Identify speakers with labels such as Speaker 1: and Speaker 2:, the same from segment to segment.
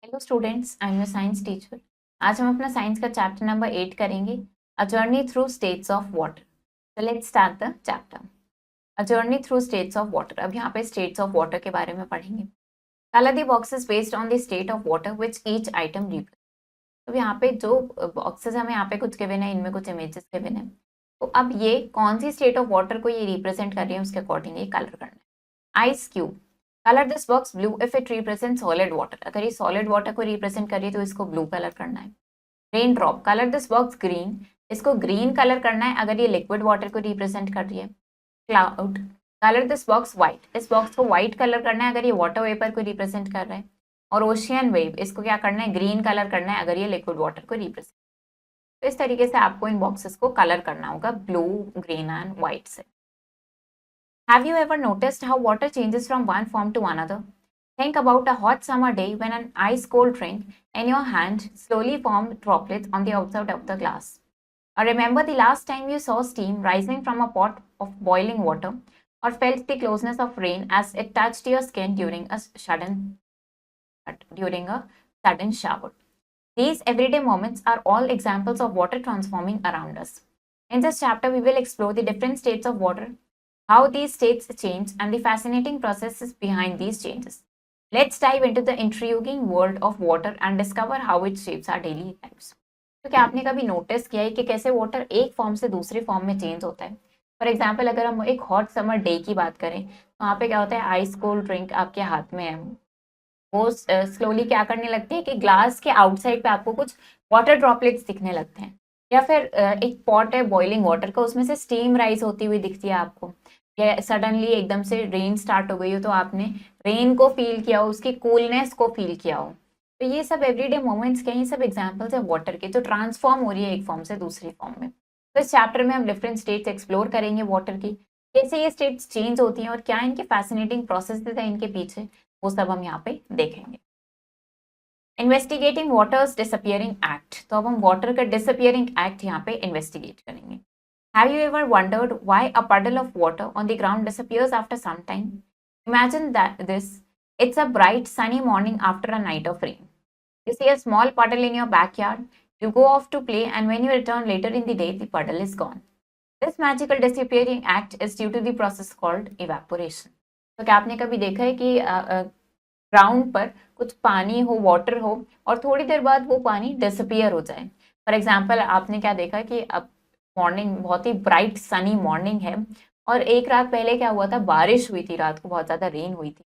Speaker 1: Hello students, I am your science teacher. आज हम अपना साइंस का चैप्टर नंबर 8 करेंगे, a journey through states of water. तो let's start the chapter, a journey through states of water. अब यहाँ पे स्टेट्स ऑफ वाटर के बारे में पढ़ेंगे। Colour the boxes based on the state of water which each item represent. तो यहाँ पे जो बॉक्सेस हमें यहाँ पे कुछ गिवन है, इनमें कुछ इमेजेस गिवन है। तो अब ये कौन सी स्टेट ऑफ वाटर को ये रिप्रेजेंट कर रही है, उसके अकॉर्डिंग ये कलर करना है। Ice cube, colour this box blue if it represent solid water. अगर ये सॉलिड वाटर को रिप्रेजेंट कर रही है तो इसको ब्लू कलर करना है। Rain drop, colour this box green, इसको ग्रीन कलर करना है अगर ये लिक्विड वाटर को रिप्रेजेंट कर रही है। Cloud, colour this box white, इस बॉक्स को व्हाइट कलर करना है अगर ये वाटर वेपर को रिप्रेजेंट कर रहा है। और ओशियन वेव, इसको क्या करना है, ग्रीन कलर करना है अगर ये लिक्विड वाटर को रिप्रेजेंट। तो इस तरीके से आपको इन बॉक्सेस को कलर करना होगा ब्लू, ग्रीन एंड व्हाइट से। Have you ever noticed how water changes from one form to another? Think about a hot summer day when an ice cold drink in your hand slowly formed droplets on the outside of the glass. Or remember the last time you saw steam rising from a pot of boiling water, or felt the closeness of rain as it touched your skin during a sudden shower. These everyday moments are all examples of water transforming around us. In this chapter, we will explore the different states of water, how these states change, and the fascinating processes behind these changes. Let's dive into the intriguing world of water and discover how it shapes our daily lives. तो क्या आपने कभी notice किया है कि कैसे water एक form से दूसरी फॉर्म में चेंज होता है? फॉर एग्जाम्पल, अगर हम एक हॉट समर डे की बात करें तो वहाँ पे क्या होता है, आइस कोल्ड ड्रिंक आपके हाथ में है, वो स्लोली क्या करने लगती है कि ग्लास के आउटसाइड पे आपको कुछ वाटर ड्रॉपलेट्स दिखने लगते हैं। या फिर एक पॉट है बॉइलिंग वाटर का, उसमें से स्टीम राइज होती हुई दिखती है आपको। या सडनली एकदम से रेन स्टार्ट हो गई हो तो आपने रेन को फील किया हो, उसकी कूलनेस को फील किया हो। तो ये सब एवरीडे मोमेंट्स के, ये सब एग्जाम्पल्स है वाटर के, जो ट्रांसफॉर्म हो रही है एक फॉर्म से दूसरी फॉर्म में। तो इस चैप्टर में हम डिफरेंट स्टेट्स एक्सप्लोर करेंगे वाटर की, कैसे ये स्टेट्स चेंज होती हैं और क्या इनके फैसिनेटिंग प्रोसेसेस है इनके पीछे, वो सब हम यहाँ पे देखेंगे। इन्वेस्टिगेटिंग वाटर्स डिसअपियरिंग एक्ट, तो अब हम वाटर का डिसअपियरिंग एक्ट यहाँ पे इन्वेस्टिगेट करेंगे। Have you ever wondered why a puddle of water on the ground disappears after some time? Imagine that it's a bright sunny morning after a night of rain. You see a small puddle in your backyard, you go off to play, and when you return later in the day, the puddle is gone. This magical disappearing act is due to the process called evaporation. तो क्या आपने कभी देखा है कि ground पर कुछ पानी हो, वाटर हो, और थोड़ी देर बाद वो पानी डिसअपियर हो जाए? फॉर एग्जाम्पल, आपने क्या देखा कि अब मॉर्निंग बहुत ही ब्राइट सनी मॉर्निंग है और एक रात पहले क्या हुआ था, बारिश हुई थी, रात को बहुत ज़्यादा रेन हुई थी।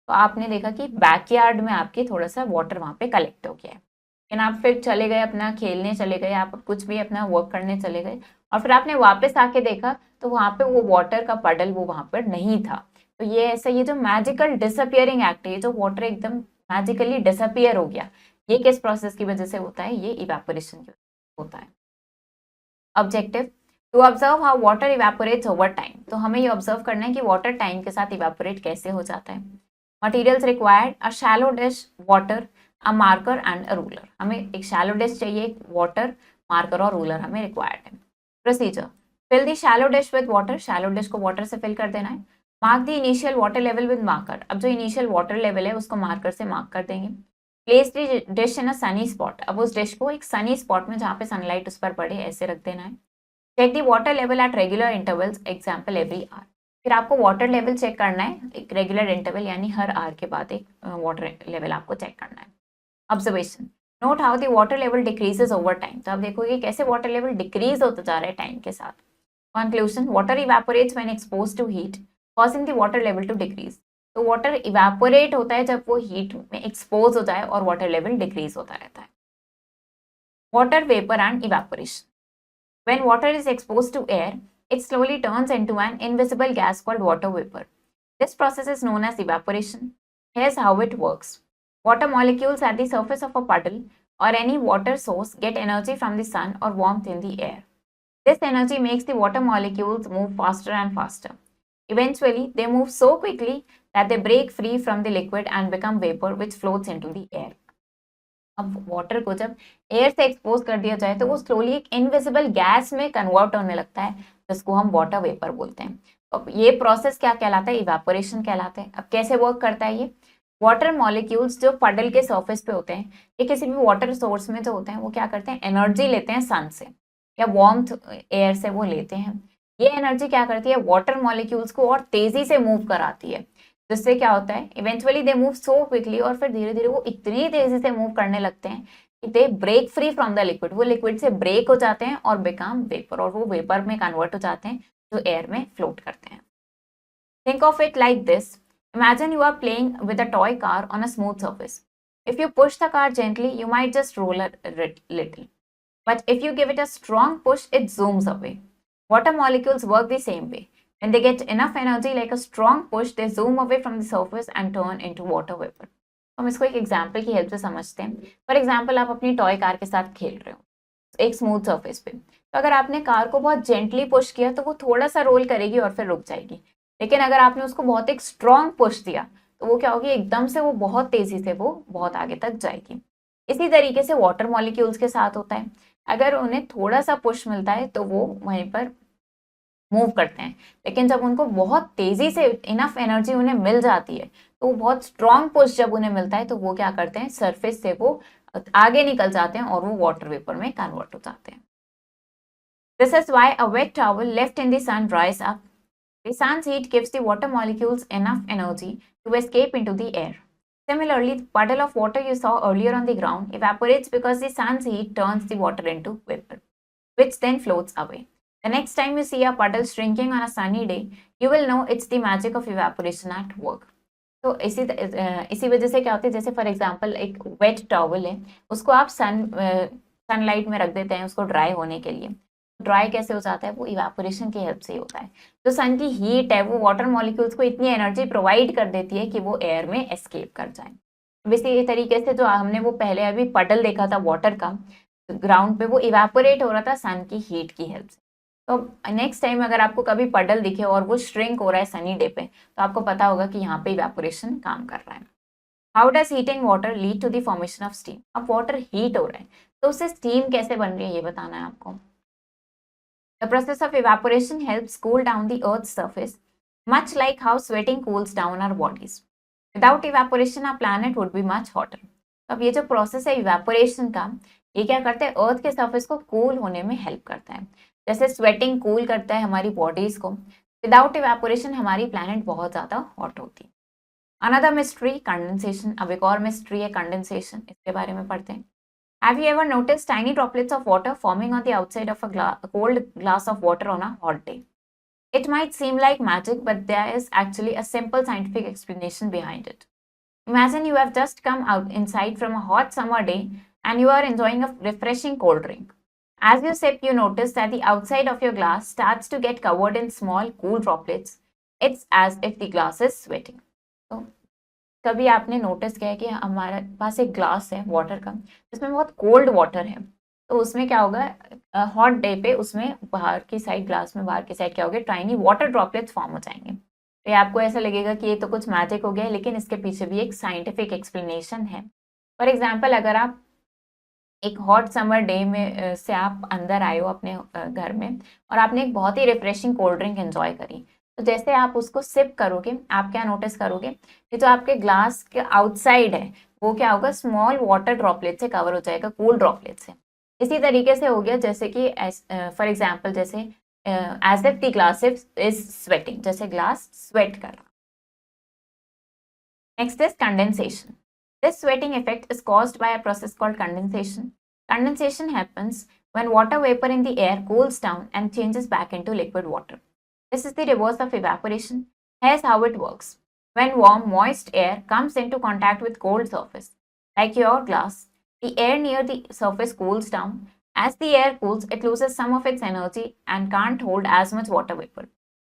Speaker 1: तो आपने देखा कि बैकयार्ड में आपके थोड़ा सा वाटर वहाँ पे कलेक्ट हो गया है, लेकिन आप फिर चले गए, अपना खेलने चले गए, आप कुछ भी अपना वर्क करने चले गए, और फिर आपने वापस आके देखा तो वहाँ पे वो वाटर का पडल वो वहाँ पर नहीं था। तो ये ऐसा, ये जो मैजिकल डिसअपियरिंग एक्ट है, जो वाटर एकदम मैजिकली डिसअपियर हो गया, ये किस प्रोसेस की वजह से होता है? ये इवेपोरेशन की वजह से होता है। Objective, to observe how water evaporates over time, तो हमें ये ऑब्जर्व करना है कि वाटर टाइम के साथ इवेपोरेट कैसे हो जाता है। Materials required, a shallow dish, water, a marker and a ruler. हमें एक शैलो डिश चाहिए, वाटर, मार्कर और रूलर हमें रिक्वायर्ड है। Procedure, fill the shallow dish with water, shallow dish को वाटर से फिल कर देना है। Mark the initial water level with marker, अब जो इनिशियल वाटर लेवल है उसको मार्कर से मार्क कर देंगे। Place the dish in a Sunny spot, अब उस डिश को एक सनी स्पॉट में जहाँ पे सनलाइट उस पर पड़े ऐसे रख देना है। Check the water level at regular intervals, example every hour, फिर आपको वाटर लेवल चेक करना है एक रेगुलर इंटरवल, यानी हर आवर के बाद एक वाटर लेवल आपको चेक करना है। Observation, note how the water level decreases over time, तो आप देखोगे कैसे वाटर लेवल डिक्रीज होता जा रहा है टाइम के साथ। Conclusion, water evaporates when exposed to heat causing the water level to decrease, तो वाटर इवेपोरेट होता है जब वो हीट में एक्सपोज हो जाए और वाटर लेवल डिक्रीज होता रहता है। Water vapour and evaporation, when water is exposed to air, it slowly turns into an invisible gas called water vapor. This process is known as evaporation. Here's how it works. Water molecules at the surface of a puddle or any water source get energy from the sun or warmth in the air. This energy makes the water molecules move faster and faster. Eventually, they move so quickly that they break free from the liquid and become vapor which floats into the air. अब water को जब air से expose कर दिया जाए तो वो slowly एक इनविजिबल गैस में कन्वर्ट होने लगता है, जिसको हम वाटर वेपर बोलते हैं। अब ये प्रोसेस क्या कहलाता है? इवेपोरेशन कहलाता है। अब कैसे वर्क करता है ये? वाटर मॉलिक्यूल्स जो पडल के सरफेस पे होते हैं, ये किसी भी वाटर सोर्स में जो होते हैं वो क्या करते हैं, एनर्जी लेते हैं सन से या वार्मथ एयर से वो लेते हैं। ये एनर्जी क्या करती है, वाटर मॉलिक्यूल्स को और तेजी से मूव कराती है, जिससे क्या होता है, eventually they move so quickly, और फिर धीरे धीरे वो इतनी तेजी से मूव करने लगते हैं कि they break free from the liquid, वो लिक्विड से ब्रेक हो जाते हैं और बिकम वेपर, और वो वेपर में कन्वर्ट हो जाते हैं जो एयर में फ्लोट करते हैं। Think of it like this. Imagine you are playing with a toy car on a smooth surface. If you push the car gently, you might just roll a little. But if you give it a strong push, it zooms away. Water molecules work the same way. When they get enough energy like a strong push, they zoom away from the surface and turn into water vapor. हम इसको एक example की help से समझते हैं। For example, आप अपनी toy car के साथ खेल रहे हो एक स्मूथ सरफेस पे, तो अगर आपने कार को बहुत जेंटली पुश किया तो वो थोड़ा सा रोल करेगी और फिर रुक जाएगी। लेकिन अगर आपने उसको बहुत एक स्ट्रॉन्ग पुश दिया तो वो क्या होगी, एकदम से वो बहुत तेजी से वो बहुत आगे तक जाएगी। इसी तरीके से वाटर मॉलिक्यूल्स के साथ होता है, अगर उन्हें थोड़ा सा पुश मिलता है तो वो वहीं पर मूव करते हैं, लेकिन जब उनको बहुत तेजी से इनफ एनर्जी उन्हें मिल जाती है तो वो बहुत स्ट्रॉन्ग पुश जब उन्हें मिलता है तो वो क्या करते हैं, सरफेस से वो आगे निकल जाते हैं और वो वाटर वेपर में कन्वर्ट हो जाते हैं। This is why a wet towel left in the sun dries up. The sun's heat gives the water molecules enough energy to escape into the air. Similarly, the puddle of water you saw earlier on the ground evaporates because the sun's heat turns the water into vapor, which then floats away. The next time you see a puddle shrinking on a sunny day, you will know it's the magic of evaporation at work. तो इसी वजह से क्या होता है, जैसे for example एक wait towel है, उसको आप सनलाइट में रख देते हैं उसको ड्राई होने के लिए। ड्राई कैसे हो जाता है, वो इवेपोरेशन की हेल्प से ही होता है। जो सन की हीट है वो वाटर मॉलिक्यूल्स को इतनी एनर्जी प्रोवाइड कर देती है कि वो एयर में एस्केप कर जाए। इसी तरीके से जो हमने वो पहले अभी पडल देखा था वाटर का ग्राउंड पे, वो इवेपोरेट हो रहा था सन की हीट की हेल्प से। तो नेक्स्ट टाइम अगर आपको कभी पडल दिखे और वो श्रिंक हो रहा है सनी डे पे, तो आपको पता होगा कि यहाँ पे इवेपोरेशन काम कर रहा है। How does heating water lead to the formation of steam. अब वाटर हीट हो रहा है तो उससे स्टीम कैसे बन रही है ये बताना है आपको। The process of evaporation helps cool down the Earth's surface, much like how sweating cools down our bodies. Without evaporation, our planet would be much hotter. अब ये जो प्रोसेस है इवेपोरेशन का, ये क्या करता है, अर्थ के सरफेस को कूल होने में हेल्प करता है, जैसे स्वेटिंग कूल करता है हमारी बॉडीज को। विदाउट इवेपोरेशन हमारी प्लैनेट बहुत ज़्यादा हॉट होती है। Another mystery condensation. अब एक और मिस्ट्री है कंडेंसेशन, इसके बारे में पढ़ते हैं। Have you ever noticed tiny droplets of water forming on the outside of a cold glass of water on a hot day? It might seem like magic, but there is actually a simple scientific explanation behind it. Imagine you have just come out inside from a hot summer day and you are enjoying a refreshing cold drink. As you sip, you notice that the outside of your glass starts to get covered in small, cool droplets. It's as if the glass is sweating. So, कभी आपने notice किया है कि हमारे पास एक glass है water का जिसमें बहुत कोल्ड वाटर है, तो उसमें क्या होगा, हॉट डे पे उसमें बाहर की साइड, ग्लास में बाहर की साइड क्या होगा, टाइनी वाटर ड्रॉपलेट्स फॉर्म हो जाएंगे। तो ये आपको ऐसा लगेगा कि ये तो कुछ मैजिक हो गया है, लेकिन इसके पीछे भी एक साइंटिफिक एक्सप्लेनेशन है। फॉर एग्जाम्पल, अगर आप एक हॉट समर डे में से आप अंदर आए हो अपने घर में और आपने एक बहुत ही रिफ्रेशिंग कोल्ड ड्रिंक एंजॉय करी, तो जैसे आप उसको सिप करोगे आप क्या नोटिस करोगे कि जो आपके ग्लास के आउटसाइड है वो क्या होगा, स्मॉल वाटर ड्रॉपलेट से कवर हो जाएगा, कूल ड्रॉपलेट से। इसी तरीके से हो गया जैसे कि फॉर एग्जाम्पल जैसे as if the glass is sweating, जैसे ग्लास स्वेट कर रहा। Next is condensation. This sweating effect is caused by a process called condensation. Condensation happens when water vapor in the air cools down and changes back into liquid water. This is the reverse of evaporation. Here's how it works. When warm, moist air comes into contact with cold surface, like your glass, the air near the surface cools down. As the air cools, it loses some of its energy and can't hold as much water vapor.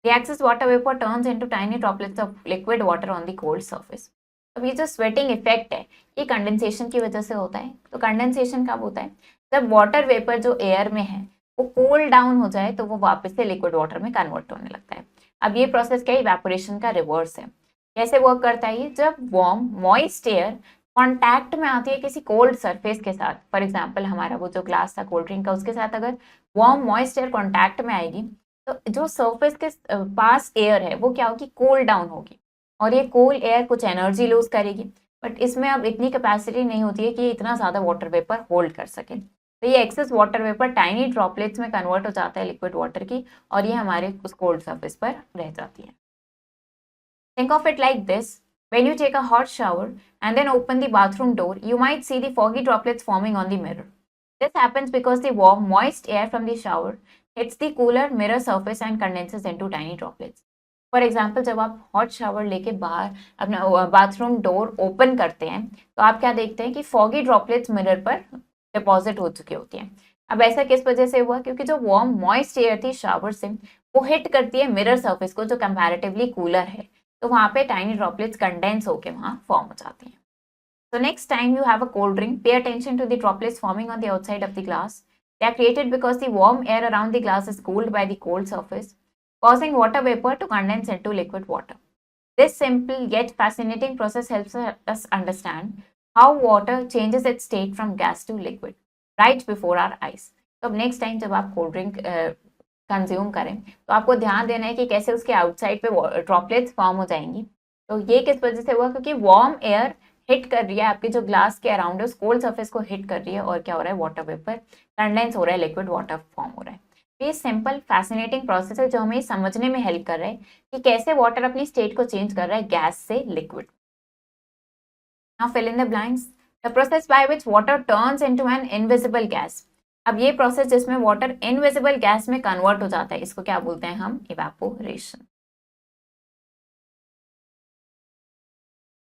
Speaker 1: The excess water vapor turns into tiny droplets of liquid water on the cold surface. अब ये जो sweating effect है ये condensation की वजह से होता है। तो कंडेंसेशन कब होता है, जब वाटर वेपर जो एयर में है वो कूल डाउन हो जाए तो वो वापस से लिक्विड वाटर में कन्वर्ट होने लगता है। अब ये प्रोसेस क्या है, इवेपोरेशन का रिवर्स है। कैसे वर्क करता है ये, जब वार्म मॉइस्ट एयर कॉन्टैक्ट में आती है किसी कोल्ड सरफेस के साथ, फॉर एग्जाम्पल हमारा वो जो ग्लास था कोल्ड ड्रिंक का, उसके साथ अगर वार्म मॉइस्ट एयर कॉन्टैक्ट में आएगी तो जो सरफेस के पास एयर है वो क्या होगी, कूल डाउन होगी। और ये कूल एयर कुछ एनर्जी लूज करेगी, बट इसमें अब इतनी कैपेसिटी नहीं होती है कि ये इतना ज़्यादा वाटर वेपर होल्ड कर सके। तो ये excess water vapour tiny droplets में कन्वर्ट हो जाता है लिक्विड वाटर की, और ये हमारे उस कोल्ड सरफेस पर रह जाती है। Think of it like this. When you take a hot shower and then open the bathroom door, you might see the foggy droplets forming on the mirror. This happens because the warm, moist air from the shower hits the cooler mirror surface and condenses into tiny droplets. For example, जब आप hot shower लेके बाहर अपना bathroom door open करते हैं तो आप क्या देखते हैं कि फॉगी ड्रॉपलेट्स मिरर पर डिपॉजिट हो चुकी होती हैं। अब ऐसा किस वजह से हुआ? क्योंकि जो वार्म मॉइस्ट एयर थी शावर से, वो हिट करती है मिरर सर्फेस को जो कंपैरेटिवली कूलर है, तो वहाँ पे टाइनी ड्रॉपलेट्स कंडेंस होकर वहाँ फॉर्म हो जाती हैं। So next time you have a cold drink, pay attention to the droplets forming on the outside of the glass. They are created because the warm air around the glass is cooled by the cold surface, causing water vapor to condense into liquid water. This simple yet fascinating process helps us understand how water changes its state from gas to liquid right before our eyes. तो अब next time जब आप cold drink consume करें तो आपको ध्यान देना है कि कैसे उसके आउटसाइड पे ड्रॉपलेट्स फॉर्म हो जाएंगी। तो ये किस वजह से हुआ? क्योंकि वार्म एयर हिट कर रही है आपके जो ग्लास के अराउंड है उस कोल्ड सरफेस को हिट कर रही है, और क्या हो रहा है? वाटर वेपर कंडेंस हो रहा है, लिक्विड वाटर फॉर्म हो रहा है। तो ये सिंपल फैसिनेटिंग प्रोसेस है जो हमें समझने में हेल्प कर रहा है कि कैसे वाटर अपनी स्टेट को चेंज कर रहा है गैस से लिक्विड। Now fill in the blanks. The process by which water turns into an invisible gas. अब ये प्रोसेस जिसमें वाटर इनविजिबल गैस में कन्वर्ट हो जाता है, इसको क्या बोलते हैं हम? Evaporation.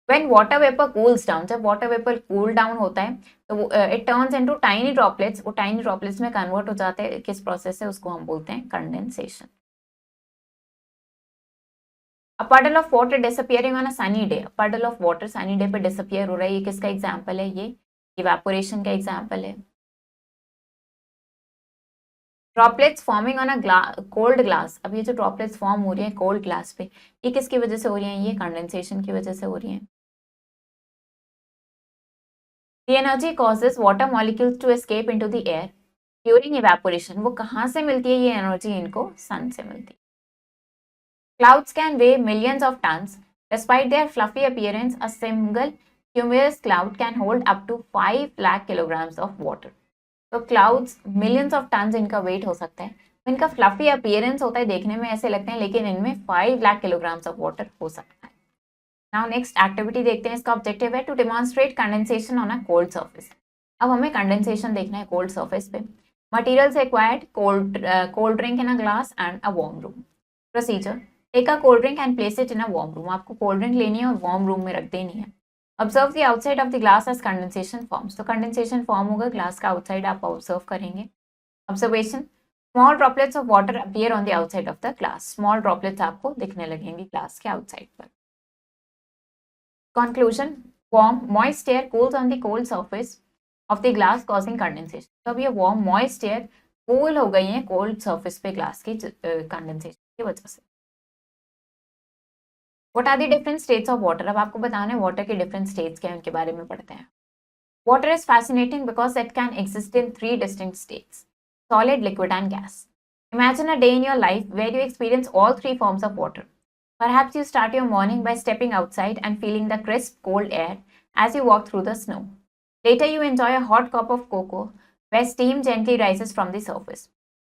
Speaker 1: When water vapor cools down, जब water vapor cool down होता है तो it turns into tiny droplets, वो tiny droplets में convert हो जाते हैं किस प्रोसेस से? उसको हम बोलते हैं condensation. A puddle of water disappearing on a sunny day. A puddle of water sunny day पे disappear हो रहा है, ये किसका एग्जाम्पल है? ये evaporation का एग्जाम्पल है। Droplets forming on a cold glass. अब ये जो ड्रॉपलेट्स फॉर्म हो रही है कोल्ड ग्लास पे, ये किसकी वजह से हो रही है? ये कंडेंसेशन की वजह से हो रही है। The energy causes water molecules to escape into the air during evaporation. वो कहाँ से मिलती है ये एनर्जी? इनको सन से मिलती है। Clouds can weigh millions of tons. Despite their fluffy appearance, a single cumulus cloud can hold up to 5 lakh kilograms of water. तो क्लाउड्स मिलियंस ऑफ टन्स इनका वेट हो सकता है। तो इनका फ्लफी अपीयरेंस होता है, देखने में ऐसे लगते हैं, लेकिन इनमें 5 लाख किलोग्राम्स ऑफ वाटर हो सकता है। नाउ नेक्स्ट एक्टिविटी देखते हैं। इसका ऑब्जेक्टिव है to demonstrate condensation on a cold surface. अब हमें कंडेंसेशन देखना है कोल्ड सर्फेस पे। Materials acquired: cold drink in a glass and a warm room. Procedure: take a cold drink and place it in a warm room. आपको cold drink लेनी है और warm room में रख देनी है। Observe the outside of the glass as condensation forms. तो condensation form होगा, ग्लास का आउटसाइड आप ऑब्जर्व करेंगे। Observation: small droplets of water appear on the outside of the glass. Small droplets आपको दिखने लगेंगे ग्लास के आउटसाइड पर। Conclusion: warm moist air cools on the cold surface of the glass causing condensation. तो अब ये warm moist air cool हो गई है कोल्ड सरफेस पे ग्लास की कंडेंसेशन की वजह से। What are the different states of water? अब आपको बताना है वाटर के डिफरेंट स्टेट्स क्या है, उनके बारे में पढ़ते हैं। Water is fascinating because it can exist in 3 distinct states: solid, liquid and gas. Imagine a day in your life where you experience all 3 forms of water. Perhaps you start your morning by stepping outside and feeling the crisp, cold air as you walk through the snow. Later, you enjoy a hot cup of cocoa where steam gently rises from the surface.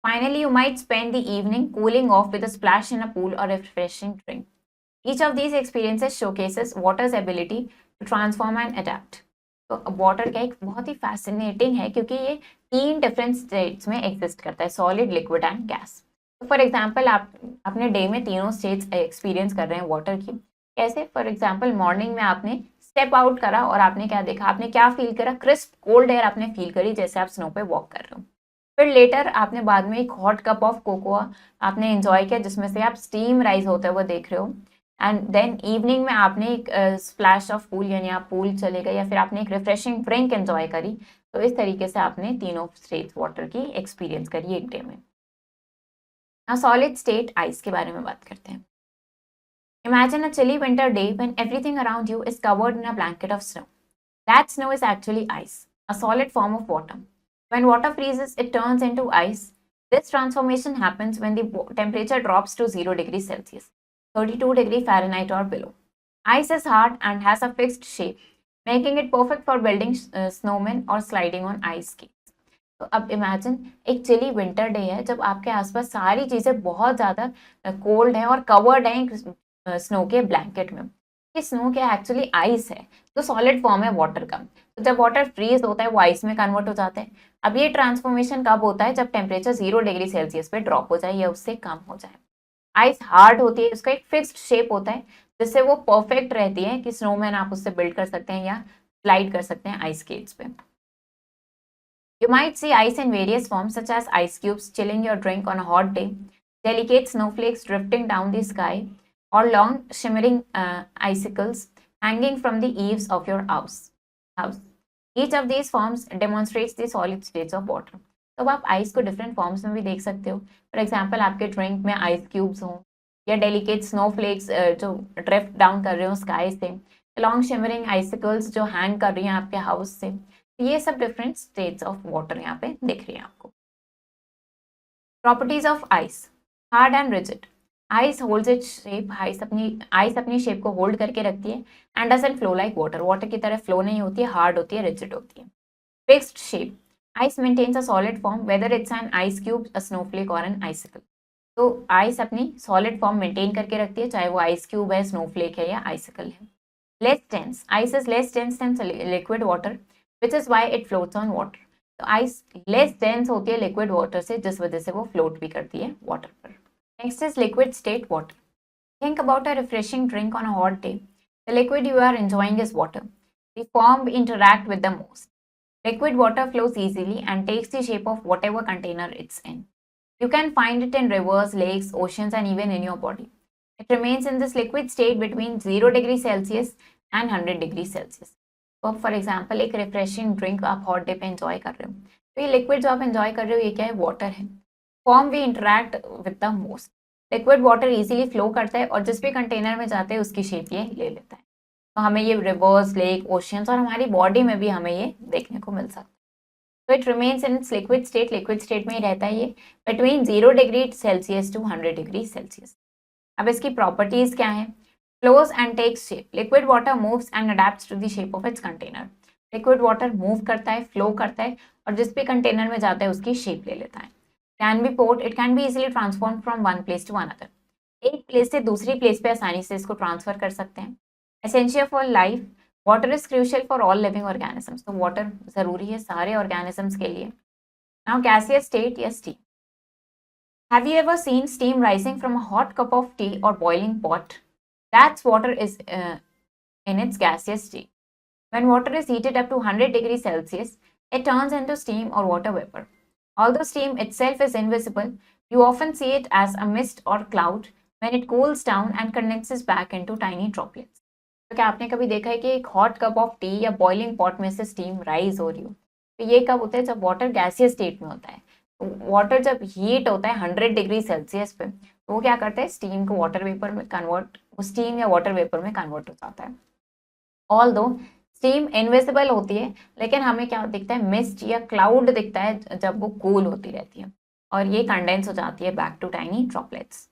Speaker 1: Finally, you might spend the evening cooling off with a splash in a pool or a refreshing drink. Each of these experiences showcases water's ability to transform and adapt. तो water का एक बहुत ही fascinating है क्योंकि ये 3 different states में exist करता है: सॉलिड, लिक्विड एंड गैस। तो फॉर एग्जांपल आप अपने डे में तीनों स्टेट्स एक्सपीरियंस कर रहे हैं वाटर की। कैसे? फॉर एग्जांपल मॉर्निंग में आपने स्टेप आउट करा और आपने क्या देखा? आपने क्या फील करा? क्रिस्प कोल्ड एयर आपने फील करी जैसे आप स्नो पे वॉक कर रहे हो। फिर लेटर आपने बाद में एक हॉट कप ऑफ कोकोआ आपने एंजॉय किया जिसमें से आप स्टीम राइज होते हुए देख रहे हो। एंड देन इवनिंग में आपने एक स्प्लैश ऑफ पूल, यानी आप पूल चले गए या फिर आपने एक रिफ्रेशिंग ड्रिंक एंजॉय करी। तो इस तरीके से आपने तीनों स्टेट्स वाटर की एक्सपीरियंस करी एक डे में। सॉलिड स्टेट आइस के बारे में बात करते हैं। Imagine a chilly winter day when everything around you is covered in a blanket of snow. That snow is actually ice, a solid form of water. When water freezes, it turns into ice. This transformation happens when the temperature drops to 0 degrees Celsius, 32 degree Fahrenheit or below. Ice is hard and has a fixed shape, making it perfect for building snowmen or sliding on ice skates. तो अब imagine एक chilli winter day है जब आपके आसपास सारी चीजें बहुत ज्यादा कोल्ड है और कवर्ड है स्नो के ब्लैंकेट में। ये स्नो क्या एक्चुअली आइस है, तो सॉलिड फॉर्म है वाटर का। तो जब वाटर फ्रीज होता है वो आइस में कन्वर्ट हो जाता है। अब ये ट्रांसफॉर्मेशन कब होता है? जब टेम्परेचर 0 डिग्री सेल्सियस पे ड्रॉप हो जाए या उससे कम हो जाए। आइस हार्ड होती है, उसका एक फिक्स्ड शेप होता है जिससे वो परफेक्ट रहती है कि स्नोमैन आप उससे बिल्ड कर सकते हैं या स्लाइड कर सकते हैं आइस स्केट्स पे। You might see ice in various forms such as ice cubes chilling your drink on a hot day, delicate snowflakes drifting down the sky, or long shimmering icicles hanging from the eaves of your house. Each of these forms demonstrates the solid states of water. तो आप ice को different forms में भी देख सकते हो। For example आपके drink में आइस क्यूब्स हों या डेलिकेट स्नोफ्लेक्स जो ड्रिफ्ट डाउन कर रहे हो स्काई से, लॉन्ग शिमरिंग आइसिकल्स जो हैंग कर रही हैं आपके हाउस से। ये सब डिफरेंट स्टेट्स ऑफ वाटर यहाँ पे दिख रही है आपको। Properties of ice, hard and rigid. Ice holds its shape, ice अपनी शेप को होल्ड करके रखती है and doesn't flow like water, water की तरह फ्लो नहीं होती है, हार्ड होती है, रिजिड होती है। Fixed shape, ice maintains a solid form whether it's an ice cube, a snowflake और एन आइसिकल। तो आइस अपनी सॉलिड फॉर्म मेंटेन करके रखती है चाहे वो आइस क्यूब है, स्नोफ्लेक है या आइसिकल है। Less dense, ice is less dense then liquid water which is why it floats on water. तो आइस लेस डेंस होती है लिक्विड वाटर से जिस वजह से वो फ्लोट भी करती है वाटर पर। Next is liquid state water. Think about a refreshing drink on a hot day. The liquid you are enjoying is water. The form we interact with the most. Liquid water flows easily and takes the shape of whatever container it's in. You can find it in rivers, lakes, oceans, and even in your body. It remains in this liquid state between 0 degree Celsius and 100 degree Celsius. तो for example एक refreshing drink आप hot day पे enjoy कर रहे हो, तो ये liquid जो आप एंजॉय कर रहे हो ये क्या है? वाटर है। Form we interact with the most. Liquid water easily flow करता है और जिस भी कंटेनर में जाते हैं उसकी शेप ये ले लेता है। तो हमें ये रिवर्स, लेक, ओशियंस और हमारी बॉडी में भी हमें ये देखने को मिल सकता है। तो it remains in its liquid state में ही रहता है ये between 0 degree Celsius to 100 degree Celsius. अब इसकी प्रॉपर्टीज क्या है? Flows and takes shape. Liquid water moves and adapts to the shape of its container. Liquid water move करता है, फ्लो करता है और जिस भी कंटेनर में जाता है उसकी शेप ले लेता है। Can be poured, it can be easily transform from one place to another. एक प्लेस से दूसरी प्लेस पे आसानी से इसको ट्रांसफर कर सकते हैं। Essential for life, water is crucial for all living organisms. तो वाटर जरूरी है सारे ऑर्गेनिजम्स के लिए। नाउ गैसियस स्टेट या steam. Have you ever seen steam rising from a hot cup of tea or boiling pot? That's water is in its gaseous state. When water is heated up to 100 degrees Celsius, it turns into steam or water vapor. Although steam itself is invisible, you often see it as a mist or cloud when it cools down and condenses back into tiny droplets. तो क्या आपने कभी देखा है कि एक hot cup of T या boiling pot में से स्टीम राइज हो रही हो? तो ये कब होता है? जब वाटर गैसियस स्टेट में होता है। वाटर जब हीट होता है 100 डिग्री सेल्सियस पे तो वो क्या करता है? स्टीम को वाटर वेपर में कन्वर्ट, स्टीम या वाटर वेपर में कन्वर्ट हो जाता है। ऑल दो स्टीम इनविजिबल होती है लेकिन हमें क्या दिखता है? मिस्ट या क्लाउड दिखता है जब वो कूल होती रहती है और ये कंडेंस हो जाती है back to tiny droplets.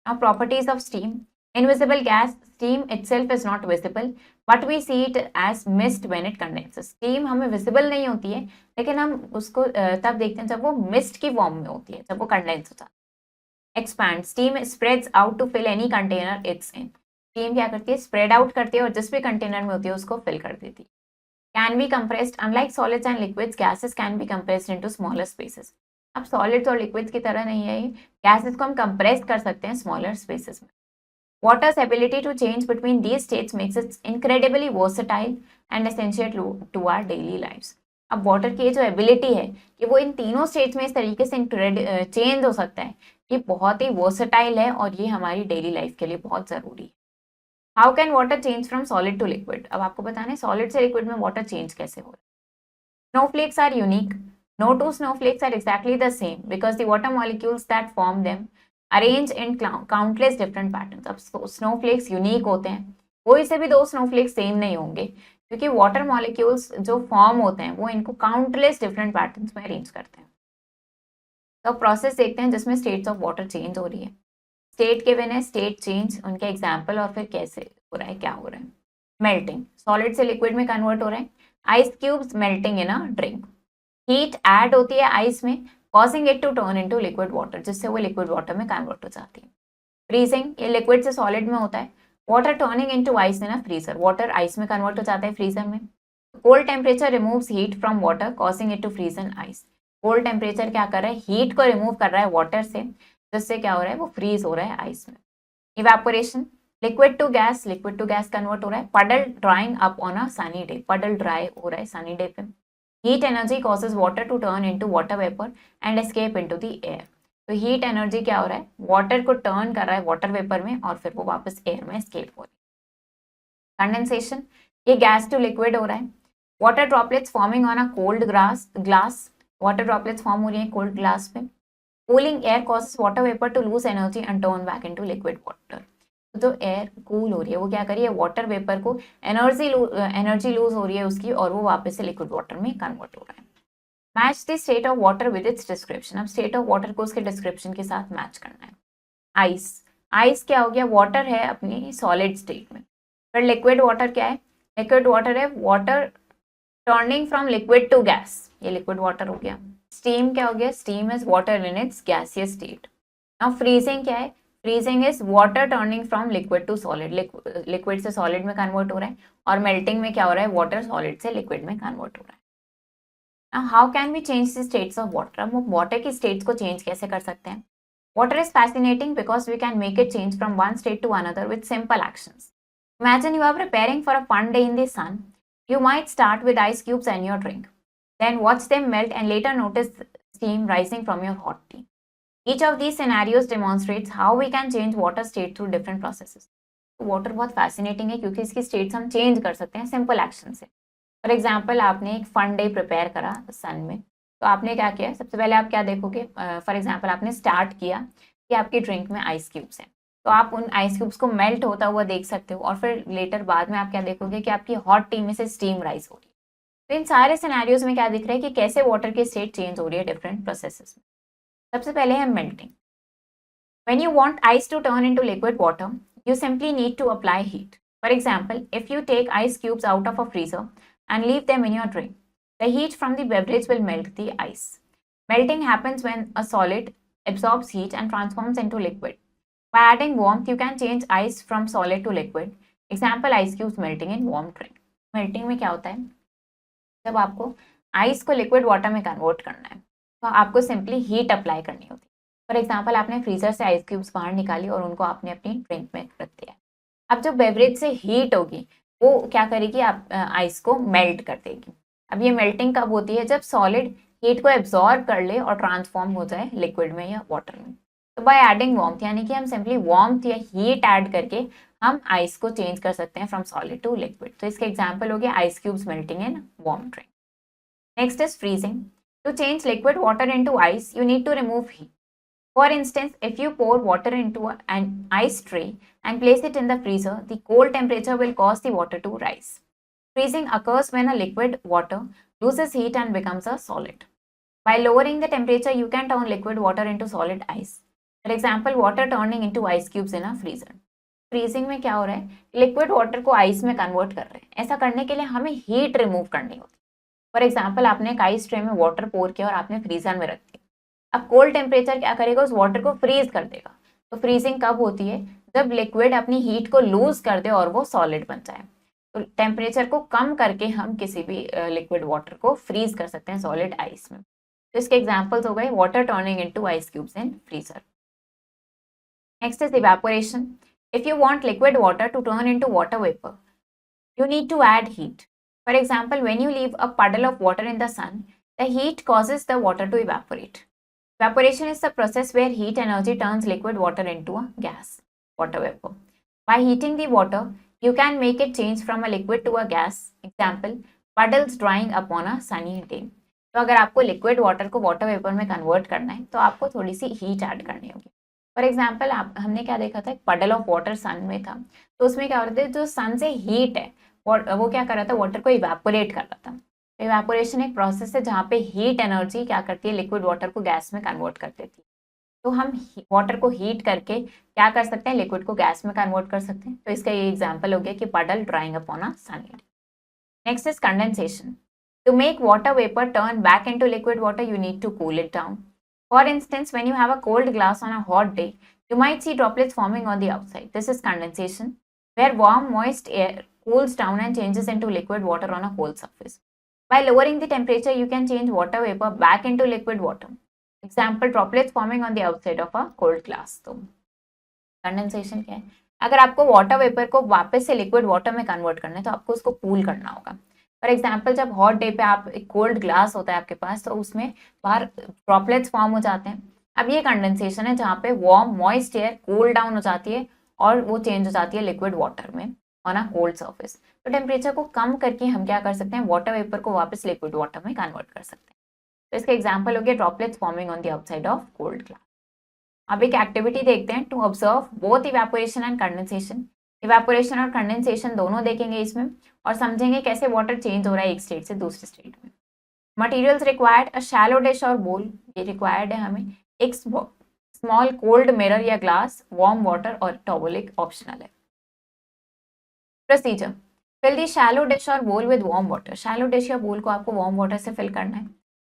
Speaker 1: Now properties of steam. Invisible gas, steam itself is not visible, but we see it as mist when it condenses. Steam हमें visible नहीं होती है, लेकिन हम उसको तब देखते हैं जब वो mist की form में होती है, जब वो condense होता है। Expand, steam spreads out to fill any container it's in. Steam क्या करती है? Spread out करती है और जिस भी container में होती है उसको fill कर देती है। Can be compressed, unlike solids and liquids, gases can be compressed into smaller spaces. अब solids और liquids की तरह नहीं है ये, gases को हम compress कर सकते हैं smaller spaces में। Water's ability to change between these states makes it incredibly versatile and essential to our daily lives. अब वाटर की जो एबिलिटी है कि वो इन तीनों स्टेट्स में इस तरीके से चेंज हो सकता है, ये बहुत ही वर्सेटाइल है और ये हमारी डेली लाइफ के लिए बहुत ज़रूरी है। How can water change from solid to liquid? अब आपको बताना है सॉलिड से लिक्विड में वाटर चेंज कैसे हो रहा है। Snowflakes are unique. No two snowflakes are exactly the same because the water molecules that form them arrange in countless different patterns. अब स्नोफ्लेक्स यूनिक होते हैं, कोई से भी दो स्नोफ्लेक्स सेम नहीं होंगे क्योंकि वाटर मॉलिक्यूल्स जो फॉर्म होते हैं वो इनको काउंटलेस डिफरेंट पैटर्न्स में अरेंज करते हैं। तो प्रोसेस देखते हैं जिसमें स्टेट्स ऑफ वाटर चेंज हो रही है। स्टेट के बिना स्टेट चेंज, उनके एग्जाम्पल और फिर कैसे हो रहा है, क्या हो रहा है? मेल्टिंग, सॉलिड से लिक्विड में कन्वर्ट हो रहा है। Ice cubes melting in a drink, heat add होती है आइस में, causing it to turn into liquid water, जिससे वो लिक्विड वाटर में कन्वर्ट हो जाती है। फ्रीजिंग, ये लिक्विड से सॉलिड में होता है। Water turning into ice in a freezer, water ice में कन्वर्ट हो जाता है फ्रीजर में। Cold temperature removes heat from water causing it to freeze in ice, cold temperature क्या कर रहा है, हीट को रिमूव कर रहा है वाटर से, जिससे क्या हो रहा है, वो फ्रीज हो रहा है आइस में। Evaporation, liquid to gas convert हो रहा है। Puddle drying up on a sunny day, puddle dry हो रहा है सनी डे पे। Heat energy causes water to turn into water vapour and escape into the air, तो heat energy क्या हो रहा है, वाटर को टर्न कर रहा है वाटर वेपर में और फिर वो वापस एयर में एस्केप हो रही है। कंडेंसेशन, ये गैस टू लिक्विड हो रहा है। Water droplets forming on a cold glass, water droplets form हो रही है कोल्ड ग्लास पे। Cooling air causes water vapour to lose energy and turn back into liquid water, जो एयर कूल हो रही है वो क्या करिए, वाटर वेपर को एनर्जी लूज हो रही है उसकी, और वो वापस से लिक्विड वाटर में कन्वर्ट हो रहा है। Match the state of water with its description, अब स्टेट ऑफ वाटर को उसके डिस्क्रिप्शन के साथ मैच करना है। आइस, आइस क्या हो गया, वाटर है अपनी सॉलिड स्टेट में। फिर लिक्विड वाटर क्या है, लिक्विड वाटर है water turning from liquid to gas, ये लिक्विड वाटर हो गया। स्टीम क्या हो गया, steam is water in its gaseous state. Now freezing क्या है, freezing is water turning from liquid to solid, liquid से सॉलिड में कन्वर्ट हो रहा है। और मेल्टिंग में क्या हो रहा है, वाटर सॉलिड से लिक्विड में कन्वर्ट हो रहा है। Now how can we change the states of water, हम वाटर की स्टेट्स को चेंज कैसे कर सकते हैं? Water is fascinating because we can make it change from one state to another with simple actions. Imagine you are preparing for a fun day in the sun. You might start with ice cubes and your drink. Then watch them melt and later notice steam rising from your hot tea. Each of these scenarios demonstrates how we can change water state through different processes. Water बहुत fascinating है क्योंकि इसकी states हम change कर सकते हैं simple action से। For example आपने एक फन डे प्रिपेयर करा सन में, तो आपने क्या किया, सबसे पहले आप क्या देखोगे, फॉर एग्जाम्पल आपने स्टार्ट किया कि आपकी ड्रिंक में आइस क्यूब्स हैं, तो आप उन आइस क्यूब्स को मेल्ट होता हुआ देख सकते हो, और फिर लेटर बाद में आप क्या देखोगे कि आपकी हॉट टी में से स्टीम राइज हो रही है। तो इन सारे सिनेरियोज में क्या दिख रहा है कि कैसे वाटर की स्टेट चेंज हो रही है डिफरेंट प्रोसेसेस में। सबसे पहले है melting. When you want ice to turn into liquid water, you simply need to apply heat. For example, if you take ice cubes out of a freezer and leave them in your drink, the heat from the beverage will melt the ice. Melting happens when a solid absorbs heat and transforms into liquid. By adding warmth, you can change ice from solid to liquid. Example, ice cubes melting in warm drink. Melting में क्या होता है, जब आपको ice को liquid water में convert करना है तो आपको सिंपली हीट अप्लाई करनी होती है। फॉर एग्जाम्पल, आपने फ्रीजर से आइस क्यूब्स बाहर निकाली और उनको आपने अपनी ड्रिंक में रख दिया। अब जो बेवरेज से हीट होगी वो क्या करेगी, आप आइस को मेल्ट कर देगी। अब ये मेल्टिंग कब होती है, जब सॉलिड हीट को एब्जॉर्ब कर ले और ट्रांसफॉर्म हो जाए लिक्विड में या वाटर में। तो बाय एडिंग वार्मथ, यानी कि हम सिंपली वार्मथ या हीट ऐड करके हम आइस को चेंज कर सकते हैं फ्रॉम सॉलिड टू लिक्विड। तो इसके एग्जाम्पल हो गया ice cubes melting in warm drink. Next is freezing. To change liquid water into ice, you need to remove heat. For instance, if you pour water into an ice tray and place it in the freezer, the cold temperature will cause the water to rise. Freezing occurs when a liquid water loses heat and becomes a solid. By lowering the temperature, you can turn liquid water into solid ice. For example, water turning into ice cubes in a freezer. Freezing में क्या हो रहा है, liquid water को ice में convert कर रहे हैं। ऐसा करने के लिए हमें हीट रिमूव करनी होती है। फॉर एग्जाम्पल, आपने एक आइस ट्रे में वाटर पोर किया और आपने फ्रीजर में रख दिया। अब कोल्ड टेम्परेचर क्या करेगा, उस वाटर को फ्रीज कर देगा। तो फ्रीजिंग कब होती है, जब लिक्विड अपनी हीट को लूज कर दे और वो सॉलिड बन जाए। तो टेम्परेचर को कम करके हम किसी भी लिक्विड वाटर को फ्रीज कर सकते हैं सॉलिड आइस में। तो इसके एग्जाम्पल्स हो गए water turning into ice cubes in freezer. Next is evaporation. If you want liquid water to turn into water vapor, you need to add heat. For example, when you leave a puddle of water in the sun, the heat causes the water to evaporate. Evaporation is the process where heat energy turns liquid water into a gas, water vapor. By heating the water, you can make it change from a liquid to a gas. Example, puddles drying upon a sunny day. तो अगर आपको liquid water को water vapour में convert करना है तो आपको थोड़ी सी हीट ऐड करनी होगी। फॉर एग्जाम्पल, हमने क्या देखा था, एक पडल ऑफ वाटर सन में था, तो उसमें क्या हो रहा था, जो सन से हीट है वो क्या कर रहा था, वाटर को इवेपोरेट कर रहा था। तो इवेपोरेशन एक प्रोसेस है जहाँ पे हीट एनर्जी क्या करती है, लिक्विड वाटर को गैस में कन्वर्ट कर देती है। तो हम वाटर को हीट करके क्या कर सकते हैं, लिक्विड को गैस में कन्वर्ट कर सकते हैं। तो इसका ये एग्जाम्पल हो गया कि puddle drying upon a sunny day. Next is condensation. To make water vapor turn back into liquid water, you need to cool it down. For instance, when you have a cold glass on a hot day, you might see droplets forming on the outside. This is condensation, where warm, moist air cools down and changes into liquid water on a cold surface. By lowering the temperature, you can change water vapor back into liquid water. Example, droplets forming on the outside of a cold glass. तो condensation क्या है, अगर आपको water vapour को वापस से liquid water में convert करना है तो आपको उसको कूल करना होगा। फॉर एग्जाम्पल, जब हॉट डे पे आप एक कोल्ड ग्लास होता है आपके पास, तो उसमें बाहर ड्रॉपलेट्स फॉर्म हो जाते हैं। अब ये कंडेंसेशन है जहाँ पे warm moist air cool down हो जाती है और वो चेंज हो जाती है लिक्विड वाटर में ऑन अ कोल्ड सर्फेस। तो टेम्परेचर को कम करके हम क्या कर सकते हैं, वाटर वेपर को वापस लिक्विड वाटर में कन्वर्ट कर सकते हैं। तो इसका एग्जाम्पल हो गया droplets forming on the outside of cold glass. अब एक एक्टिविटी देखते हैं, to observe both evaporation and condensation. Evaporation और कंडेंसेशन दोनों देखेंगे इसमें और समझेंगे कैसे वाटर चेंज हो रहा है एक स्टेट से दूसरे स्टेट में। Materials required, a shallow dish और बोल, ये रिक्वायर्ड है हमें। एक स्मॉल कोल्ड मिरर या ग्लास, वार्म वाटर और टॉवल एक ऑप्शनल है। Procedure, fill the shallow dish और bowl with warm water. Shallow dish या बोल को आपको वार्म वाटर से फिल करना है।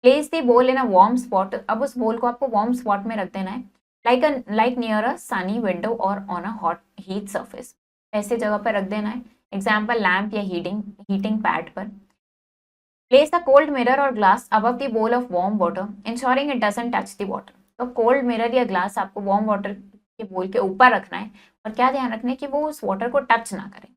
Speaker 1: प्लेस दी बोल इन अ वार्म स्पॉट, अब उस बोल को आपको वार्म स्पॉट में रख देना है, like near a sunny window or on a hot heat surface, ऐसे जगह पर रख देना है। एग्जाम्पल, लैम्प या हीटिंग पैड पर। प्लेस द कोल्ड मिरर और glass above the bowl of warm water, ensuring it doesn't touch the water. तो कोल्ड मिरर या ग्लास आपको वार्म वाटर के बोल के ऊपर रखना है और क्या ध्यान रखना है कि वो उस वाटर को टच ना करे।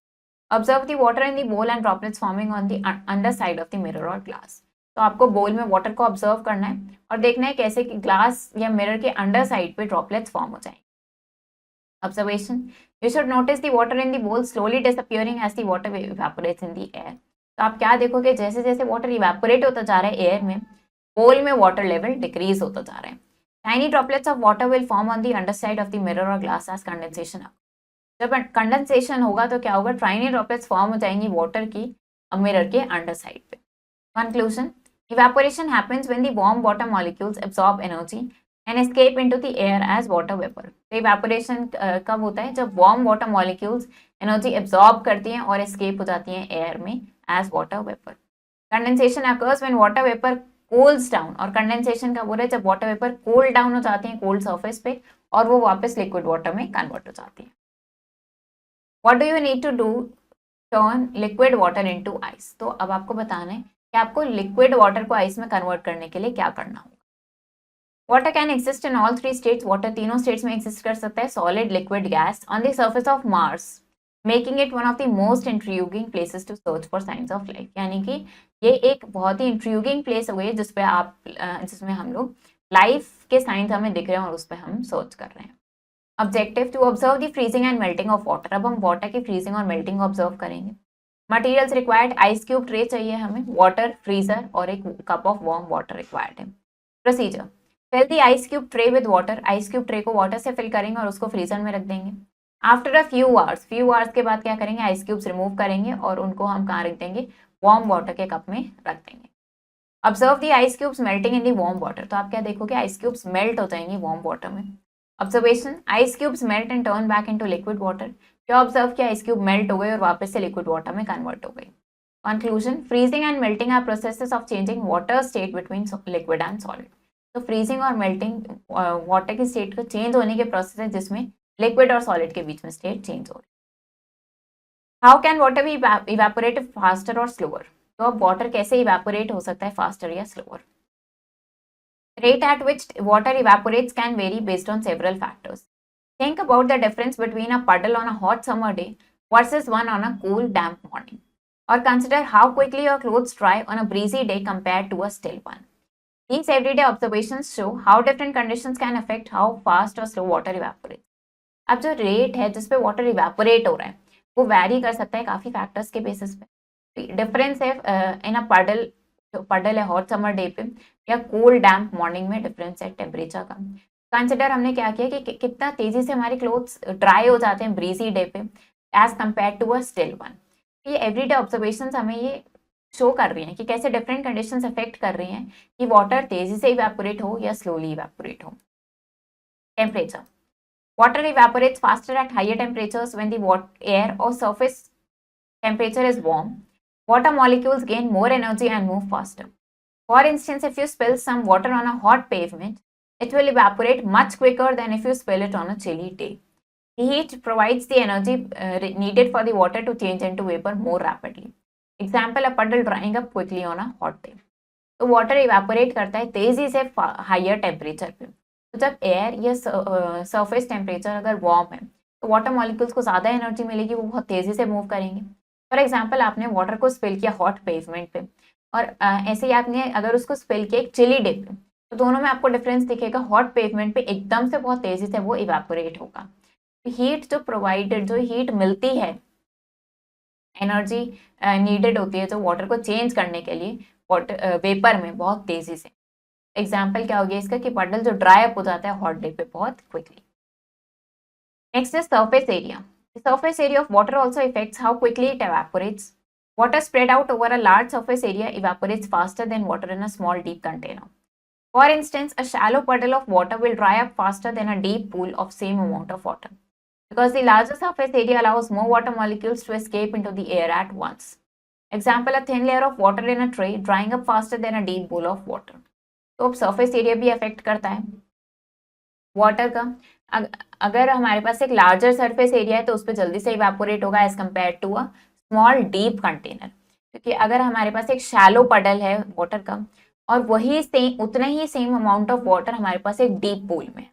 Speaker 1: Observe the water in the bowl and droplets forming on the under side of the mirror और ग्लास। तो आपको बोल में वाटर को ऑब्जर्व करना है और देखना है कैसे कि ग्लास या मिरर के अंडर साइड पे ड्रॉपलेट्स फॉर्म हो जाएंगे। Observation, you should notice the water in the bowl slowly disappearing as the water evaporates in the air. तो आप क्या देखोगे, जैसे जैसे वाटर इवेपोरेट होता जा रहा है एयर में, बोल में वाटर लेवल डिक्रीज होता जा रहा है। Tiny droplets of water will form on the under side of the mirror और ग्लास एज कंडेंसेशन। जब कंडेंसेशन होगा तो क्या होगा, टाइनी ड्रॉपलेट्स फॉर्म हो जाएंगी वाटर की मिरर के अंडर साइड पे। Conclusion, evaporation happens when the warm water molecules absorb energy and escape into the air as water vapor. तो evaporation कब होता है, जब warm water molecules energy absorb करती हैं और escape हो जाती हैं air में as water vapor. Condensation occurs when water vapor cools down, और condensation कब हो रहा है, जब water vapor cool down हो जाती हैं cold surface पे और वो वापस liquid water में convert हो जाती है। What do you need to do turn liquid water into ice? तो अब आपको बताना है कि आपको लिक्विड वाटर को आइस में कन्वर्ट करने के लिए क्या करना होगा। Water can exist in all three states, water तीनों स्टेट्स में एग्जिस्ट कर सकता है, solid, liquid, gas, on the surface of Mars, making it one of the most intriguing places to search for science of life. यानी कि ये एक बहुत ही इंट्रीग्यूइंग प्लेस हो गई जिसमें हम लोग लाइफ के साइंस हमें दिख रहे हैं और उस पर हम सर्च कर रहे हैं। Objective, to observe the freezing and melting of water. अब हम वाटर की फ्रीजिंग और मेल्टिंग ऑब्जर्व करेंगे। Materials required, ice cube tray चाहिए हमें, वाटर, फ्रीजर और एक cup of warm water required है। Procedure, fill the ice cube tray with water. Ice cube tray को वाटर से फिल करेंगे और उसको फ्रीजर में रख देंगे। आफ्टर अ फ्यू आवर्स के बाद क्या करेंगे, आइस क्यूब्स रिमूव करेंगे और उनको हम कहाँ रख देंगे, वार्म वाटर के कप में रख देंगे। Observe the ice cubes melting in the warm water. तो आप क्या देखोगे, आइस क्यूब्स मेल्ट हो जाएंगे वार्म वाटर में। Observation, ice cubes melt and turn back into liquid water. क्या ऑब्जर्व किया, आइस क्यूब मेल्ट हो गए और वापस से लिक्विड वाटर में कन्वर्ट हो गई। Conclusion, freezing and melting are processes of changing water state between liquid and solid. तो फ्रीजिंग और मेल्टिंग वाटर की स्टेट को चेंज होने के प्रोसेस है जिसमें लिक्विड और सॉलिड के बीच में स्टेट चेंज हो रही है। How can water be evaporate faster और स्लोअर? तो अब वाटर कैसे इवेपोरेट हो सकता है, फास्टर या slower? Rate at which water evaporates can vary based on several factors. Think about the difference between a puddle on a hot summer day versus one on a cool, damp morning. Or consider how quickly your clothes dry on a breezy day compared to a still one. These everyday observations show how different conditions can affect how fast or slow water evaporates. अब जो rate है जिस पे water evaporate हो रहा है वो vary कर सकता है काफ़ी फैक्टर्स के बेसिस पे। डिफरेंस है इन अ पडल, जो पडल है हॉट समर डे पे या कूल डैम्प मॉर्निंग में डिफरेंस है टेम्परेचर का। कंसिडर हमने क्या किया कि कितना तेजी से हमारे क्लोथ्स ड्राई हो जाते हैं ब्रीजी डे पे as compare to a still one. ये एवरीडे ऑब्जर्वेशंस हमें ये शो कर रही हैं कि कैसे डिफरेंट कंडीशंस अफेक्ट कर रही हैं कि वाटर तेजी से इवेपोरेट हो या स्लोली इवेपोरेट हो। Temperature. Water evaporates faster at higher temperatures when the air or surface temperature is warm. Water molecules gain more energy and move faster. For instance, if you spill some water on a hot pavement, it will evaporate much quicker than if you spill it on a chilly day. The heat provides the energy needed for the water to change into vapor more rapidly. Example, a puddle drying up quickly on a hot day. तो water evaporate करता है तेजी से higher temperature पे। तो जब air या surface temperature अगर वार्म है तो वाटर मॉलिक्यूल्स को ज़्यादा एनर्जी मिलेगी, वो बहुत तेज़ी से मूव करेंगे। फॉर एग्जांपल, आपने वाटर को स्पिल किया हॉट पेवमेंट पे और ऐसे ही आपने अगर उसको स्पिल किया एक चिली डे पे, तो दोनों में आपको डिफरेंस दिखेगा। हॉट पेवमेंट पे एकदम से बहुत तेज़ी से वो इवेपोरेट होगा। हीट जो प्रोवाइडेड, जो हीट मिलती है, एनर्जी नीडेड होती है जो वाटर को चेंज करने के लिए वाटर वेपर में बहुत तेजी से। एग्जाम्पल क्या हो गया इसका कि पडल जो ड्राई अप हो जाता है हॉट डे पे बहुत quickly. Next is surface area. The surface area of water also affects how quickly it evaporates. Water spread out over a large surface area evaporates faster than water in a small deep container. For instance, a shallow puddle of water will dry up faster than a deep pool of same amount of water, because the larger surface area allows more water molecules to escape into the air at once. Example, a thin layer of water in a tray drying up faster than a deep bowl of water. तो अब surface area भी affect करता है water का। अगर हमारे पास एक larger surface area है तो उस पर जल्दी से इवेपोरेट होगा as compare to a small deep container, क्योंकि अगर हमारे पास एक शैलो पडल है वाटर का और वही सेम उतना ही सेम अमाउंट ऑफ वाटर हमारे पास एक डीप पूल में,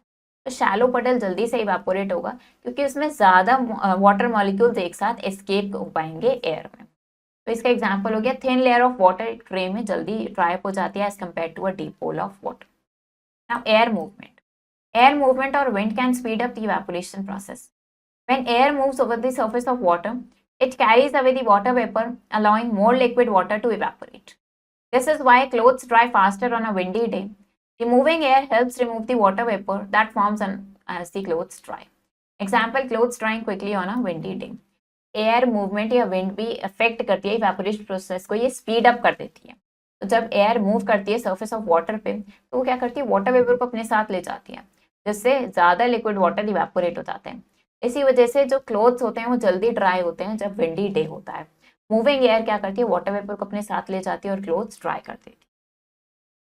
Speaker 1: तो शैलो पडल जल्दी से इवेपोरेट होगा क्योंकि उसमें ज़्यादा वाटर मॉलिक्यूल्स एक साथ एस्केप हो पाएंगे एयर में। तो इसका एग्जाम्पल हो गया thin layer of water tray में जल्दी ड्राई अप हो जाती है as compare to a deep pool of water. Now air movement. Air movement or wind can speed up the evaporation process. When air moves over the surface of water, it carries away the water vapor, allowing more liquid water to evaporate. This is why clothes dry faster on a windy day. The moving air helps remove the water vapor that forms as the clothes dry. Example, clothes drying quickly on a windy day. Air movement या wind भी affect करती है evaporation process को, ये speed up कर देती है। तो जब एयर मूव करती है सर्फेस ऑफ वाटर पे तो वो क्या करती है, वाटर वेपर को अपने साथ ले जाती है, जिससे ज़्यादा लिक्विड वाटर इवेपोरेट हो जाते हैं। इसी वजह से जो क्लोथ्स होते हैं वो जल्दी ड्राई होते हैं जब विंडी डे होता है। मूविंग एयर क्या करती है, वाटर वेपर को अपने साथ ले जाती है और क्लोथ्स ड्राई कर देती है।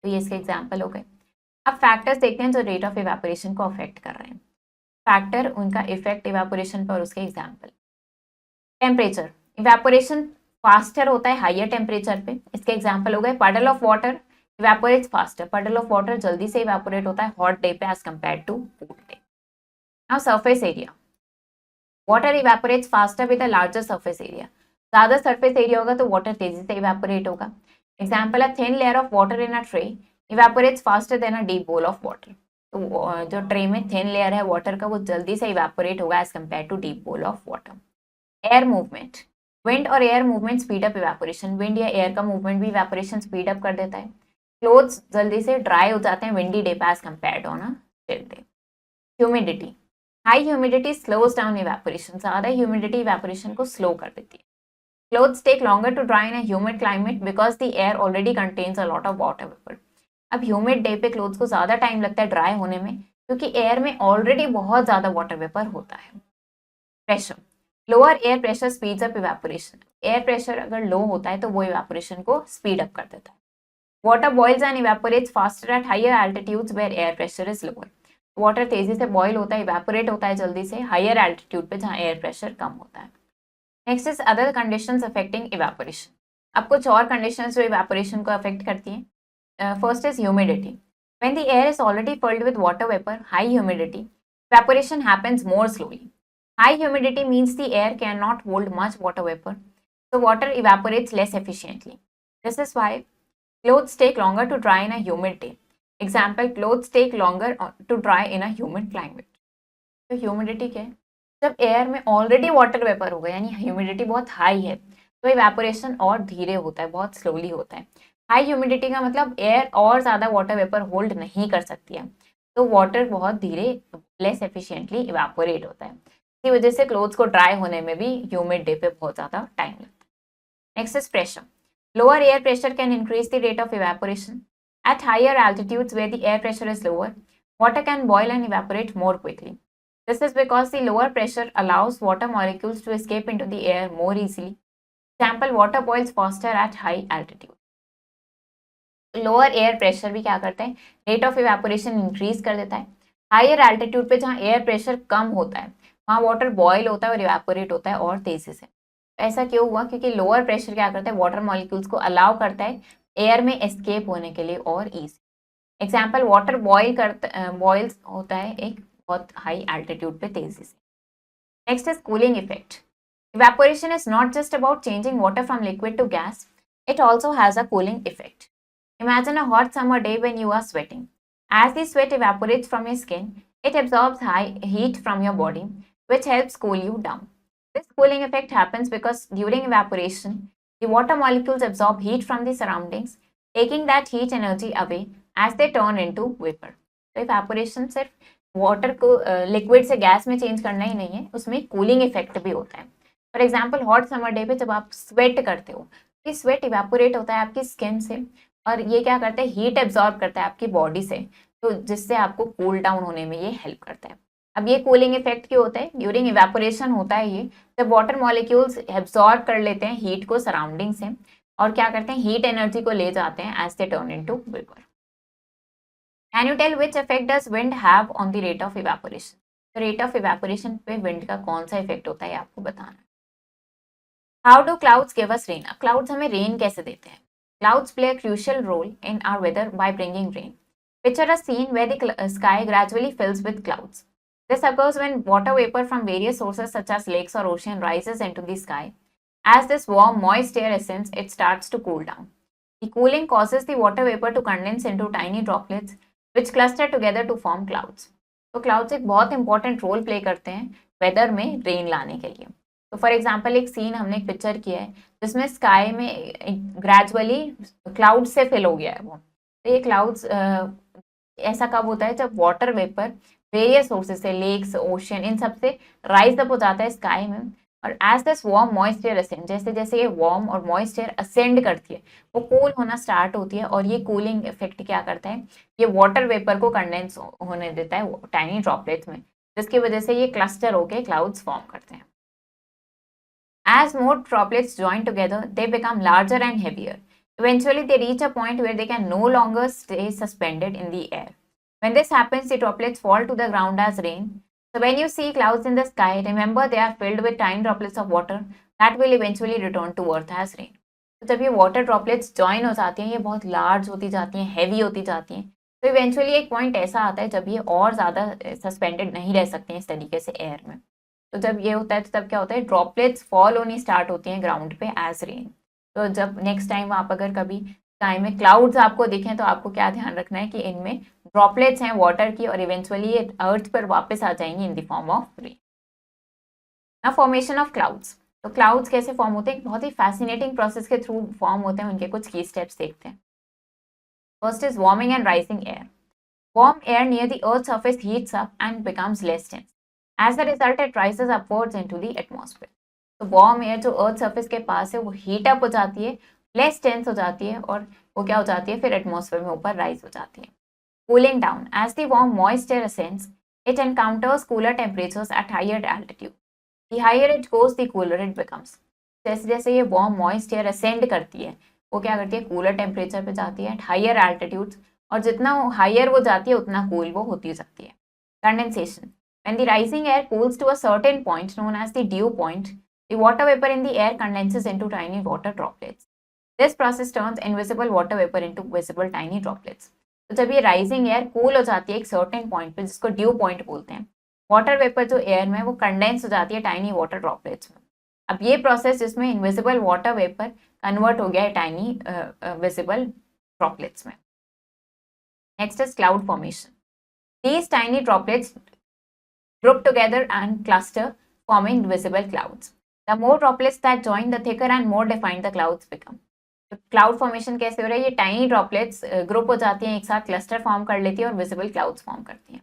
Speaker 1: तो ये इसके एग्जाम्पल हो गए। अब फैक्टर्स देखते हैं जो रेट ऑफ इवेपोरेशन को अफेक्ट कर रहे हैं। फैक्टर, उनका इफेक्ट इवेपोरेशन पर, उसके एग्जाम्पल। टेम्परेचर, इवेपोरेशन फास्टर होता है हाइयर टेम्परेचर पे। इसके एग्जाम्पल हो गए puddle of water evaporates faster, puddle of water जल्दी से इवेपोरेट होता है हॉट डे पे as compare to cool day. Now surface area, water evaporates faster with a larger surface area. ज़्यादा सरफेस एरिया होगा तो वाटर तेजी से इवेपोरेट होगा। Example, a thin layer of water in a tray evaporates faster than a deep bowl of water. तो जो tray में thin layer है वाटर का वो जल्दी से इवेपोरेट होगा as compare to deep bowl of water. Air movement, wind और air movement speed up evaporation. Wind या एयर का मूवमेंट भी इवेपोरेशन स्पीड अप कर देता है। क्लोथ्स जल्दी से ड्राई हो जाते हैं विंडी डे पे as compared on a chill day. Humidity, high humidity slows down evaporation. ज़्यादा ह्यूमिडिटी इवेपोरेशन को स्लो कर देती है। Clothes take longer to dry in a humid climate because the air already contains a lot of water vapour. अब humid day पे clothes को ज़्यादा time लगता है ड्राई होने में क्योंकि एयर में ऑलरेडी बहुत ज़्यादा वाटर वेपर होता है। Pressure, lower air pressure speeds up evaporation. Air pressure अगर लो होता है तो वो इवेपोरेशन को स्पीड अप कर देता है। Water boils and evaporates faster at higher altitudes where air pressure is lower. Water तेजी से बॉयल होता है, इवेपोरेट होता है जल्दी से हायर एल्टीट्यूड पे जहाँ एयर प्रेशर कम होता है। Next is other conditions affecting evaporation. अब कुछ और कंडीशंस जो इवेपोरेशन को अफेक्ट करती हैं। First is humidity. When the air is already filled with water vapour, high humidity, evaporation happens more slowly. High humidity means the air cannot hold much water vapor, so water evaporates less efficiently. This is why clothes take longer to dry in a humid day. Example, clothes take longer to dry in a humid climate. तो humidity क्या है, जब air में already water vapour होगा यानी humidity बहुत high है तो इवेपोरेशन और धीरे होता है, बहुत स्लोली होता है। हाई ह्यूमिडिटी का मतलब एयर और ज़्यादा वाटर वेपर होल्ड नहीं कर सकती है, तो वाटर बहुत धीरे, लेस एफिशिएंटली इवेपोरेट होता है। इसी वजह से क्लोथ्स को ड्राई होने में भी ह्यूमिड डे पे बहुत ज़्यादा टाइम लगता है। Next is pressure. Lower air pressure can increase the rate of evaporation. At higher altitudes where the air pressure is lower, water can boil and evaporate more quickly. This is because the lower pressure allows water molecules to escape into the air more easily. Example, water boils faster at high altitude. Lower air pressure भी क्या करता है, rate of evaporation increase कर देता है. Higher altitude पे जहाँ air pressure कम होता है वहाँ वाटर बॉयल होता है और इवेपोरेट होता है और तेजी से. ऐसा क्यों हुआ? क्योंकि लोअर प्रेशर क्या करता है, वाटर मॉलिक्यूल्स को अलाउ करता है एयर में एस्केप होने के लिए और इजी. एग्जाम्पल, वाटर बॉइल्स होता है एक बहुत हाई एल्टीट्यूड पे तेजी से. Next is cooling effect. Evaporation is not just about changing water from liquid to gas, it also has a cooling effect. Imagine a hot summer day when you are sweating. As the sweat evaporates from your skin, it absorbs high heat from your body, which helps cool you down. This cooling effect happens because during evaporation, the water molecules absorb heat from the surroundings, taking that heat energy away as they turn into vapor. तो evaporation सिर्फ water को liquid से gas में change करना ही नहीं है, उसमें cooling effect भी होता है. For example, hot summer day पे जब आप sweat करते हो, ये sweat evaporate होता है आपकी skin से और ये क्या करता है, हीट एब्जॉर्ब करता है आपकी बॉडी से, तो जिससे आपको कूल डाउन होने में ये हेल्प करता है. अब ये कूलिंग इफेक्ट क्यों होता है? ड्यूरिंग इवेपोरेशन होता है ये, जब वाटर मॉलिक्यूल्स एब्जॉर्ब कर लेते हैं हीट को सराउंडिंग से और क्या करते हैं, हीट एनर्जी को ले जाते हैं as they turn into vapour. Can you tell which effect does wind have on the rate of evaporation? तो रेट ऑफ इवेपोरेशन पे विंड का कौन सा इफेक्ट होता है आपको बताना है. How do clouds give us rain? Clouds हमें रेन कैसे देते हैं? Clouds play a crucial role in our weather by bringing rain. Picture a scene where the sky gradually fills with clouds. This occurs when water vapor from various sources such as lakes or ocean rises into the sky. As this warm, moist air ascends, it starts to cool down. The cooling causes the water vapor to condense into tiny droplets, which cluster together to form clouds. तो clouds एक बहुत important role play करते हैं weather में rain लाने के लिए. तो फॉर एग्जाम्पल एक सीन हमने एक पिक्चर किया है जिसमें स्काई में ग्रेजुअली क्लाउड से फिल हो गया है वो. तो ये क्लाउड्स ऐसा कब होता है, जब वाटर वेपर वेरियस सोर्सेज से, लेक्स, ओशन, इन सब से राइज अप हो जाता है स्काई में. और as this warm moist air ascend, जैसे जैसे ये वार्म और मॉइस्ट एयर असेंड करती है वो कूल होना स्टार्ट होती है. और ये कूलिंग इफेक्ट क्या करता है, ये वाटर वेपर को कंडेंस होने देता है टाइनी ड्रॉपलेट्स में, जिसकी वजह से ये क्लस्टर होकर क्लाउड्स फॉर्म करते हैं. As more droplets join together, they become larger and heavier. Eventually, they reach a point where they can no longer stay suspended in the air. When this happens, the droplets fall to the ground as rain. So when you see clouds in the sky, remember they are filled with tiny droplets of water that will eventually return to earth as rain. तो जब ये water droplets join हो जाती हैं, ये बहुत large होती जाती हैं, heavy होती जाती हैं, तो eventually एक point ऐसा आता है जब ये और ज़्यादा suspended नहीं रह सकते हैं इस तरीके से air में. तो जब ये होता है तो तब क्या होता है, ड्रॉपलेट्स फॉल होनी स्टार्ट होती हैं ग्राउंड पे एज रेन. तो जब नेक्स्ट टाइम आप अगर कभी स्काई में क्लाउड्स आपको दिखें तो आपको क्या ध्यान रखना है कि इनमें ड्रॉपलेट्स हैं वाटर की और इवेंचुअली ये अर्थ पर वापस आ जाएंगी in the form of rain. ना फॉर्मेशन ऑफ क्लाउड्स. तो क्लाउड्स कैसे फॉर्म होते हैं, बहुत ही फैसिनेटिंग प्रोसेस के थ्रू फॉर्म होते हैं. उनके कुछ की स्टेप्स देखते हैं. First is warming and rising air. Warm air near the earth surface heats up and becomes less dense. As a result, it rises upwards into the atmosphere. तो warm air जो earth surface के पास है वो heat up हो जाती है, less tense हो जाती है और वो क्या हो जाती है, फिर एटमॉस्फेयर में ऊपर राइज हो जाती है. Cooling down. As the warm moist air ascends, it encounters cooler temperatures at higher altitude. The higher it goes, the cooler it becomes. जैसे जैसे ये वार्म मॉइस्ट एयर असेंड करती है वो क्या करती है, कूलर टेम्परेचर पे जाती है एट हायर एल्टीट्यूड्स, और जितना हायर वो जाती है उतना कूल वो होती जाती है. Condensation. When the rising air cools to a certain point known as the dew point, the water vapor in the air condenses into tiny water droplets. This process turns invisible water vapor into visible tiny droplets. तो जब ये rising air cool हो जाती है एक certain point पे, जिसको dew point बोलते हैं, water vapor जो air में वो condense हो जाती है tiny water droplets में. अब ये process जिसमें invisible water vapor convert हो गया है tiny visible droplets में. Next is cloud formation. These tiny droplets group together and cluster, forming visible clouds. The more droplets that join, the thicker and more defined the clouds become. Cloud formation कैसे हो रहा है, ये tiny droplets group हो जाती हैं एक साथ, क्लस्टर फॉर्म कर लेती है और विजिबल क्लाउड्स फॉर्म करती हैं.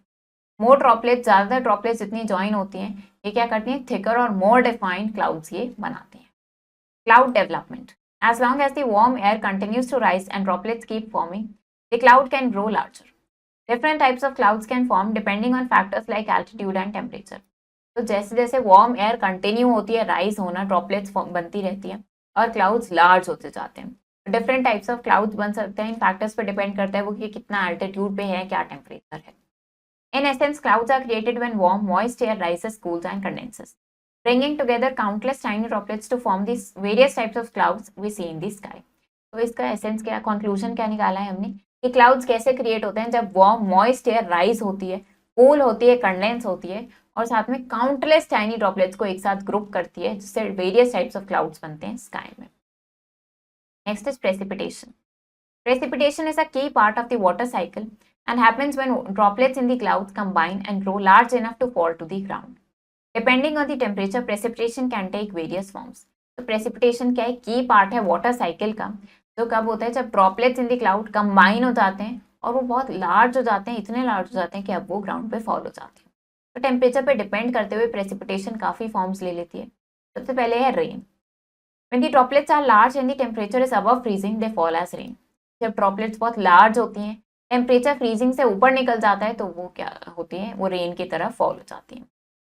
Speaker 1: मोर ड्रॉपलेट्स, ज़्यादा ड्रॉपलेट्स जितनी ज्वाइन होती हैं ये क्या करती हैं, थिकर और मोर डिफाइंड क्लाउड्स ये बनाती हैं. Cloud development. As long as the warm air continues to rise and droplets keep forming, the cloud can grow larger. Different types of clouds can form depending on factors like altitude and temperature. तो जैसे जैसे warm air continue होती है rise होना, droplets बनती रहती है और क्लाउड्स लार्ज होते जाते हैं. डिफरेंट टाइप्स ऑफ क्लाउड्स बन सकते हैं. इन फैक्टर्स पर डिपेंड करता है वो कि कितना एल्टीट्यूड पे है, क्या टेम्परेचर है. In essence, clouds are created when warm, moist air rises, cools, and condenses, bringing together countless tiny droplets to form these various types of clouds we see in the sky. तो इसका essence क्या, conclusion क्या निकाला है हमने कि clouds कैसे create होते हैं जब वार्म मॉइस्ट एयर राइज होती है, कूल होती है, कंडेंस होती है और साथ में काउंटलेस टाइनी ड्रॉपलेट्स को एक साथ ग्रुप करती है, जिससे वेरियस टाइप्स ऑफ क्लाउड्स बनते हैं स्काई में. Next is precipitation. Precipitation is a key part of the water cycle and happens when droplets in the clouds combine and grow large enough to fall to the ground. Depending on the temperature, precipitation can take various forms. तो precipitation क्या है, की part है water cycle का, जो कब होता है जब droplets in the cloud combine हो जाते हैं और वो बहुत लार्ज हो जाते हैं, इतने लार्ज हो जाते हैं कि अब वो ग्राउंड पे फॉल हो जाते हैं. तो टेम्परेचर पे डिपेंड करते हुए प्रेसिपिटेशन काफ़ी फॉर्म्स ले लेती है. सबसे पहले है rain. When the droplets are large and the temperature is above freezing, they fall as rain. जब ड्रॉपलेट्स बहुत लार्ज होती हैं, टेम्परेचर फ्रीजिंग से ऊपर निकल जाता है, तो वो क्या होती हैं, वो रेन की तरह फॉल हो जाती हैं.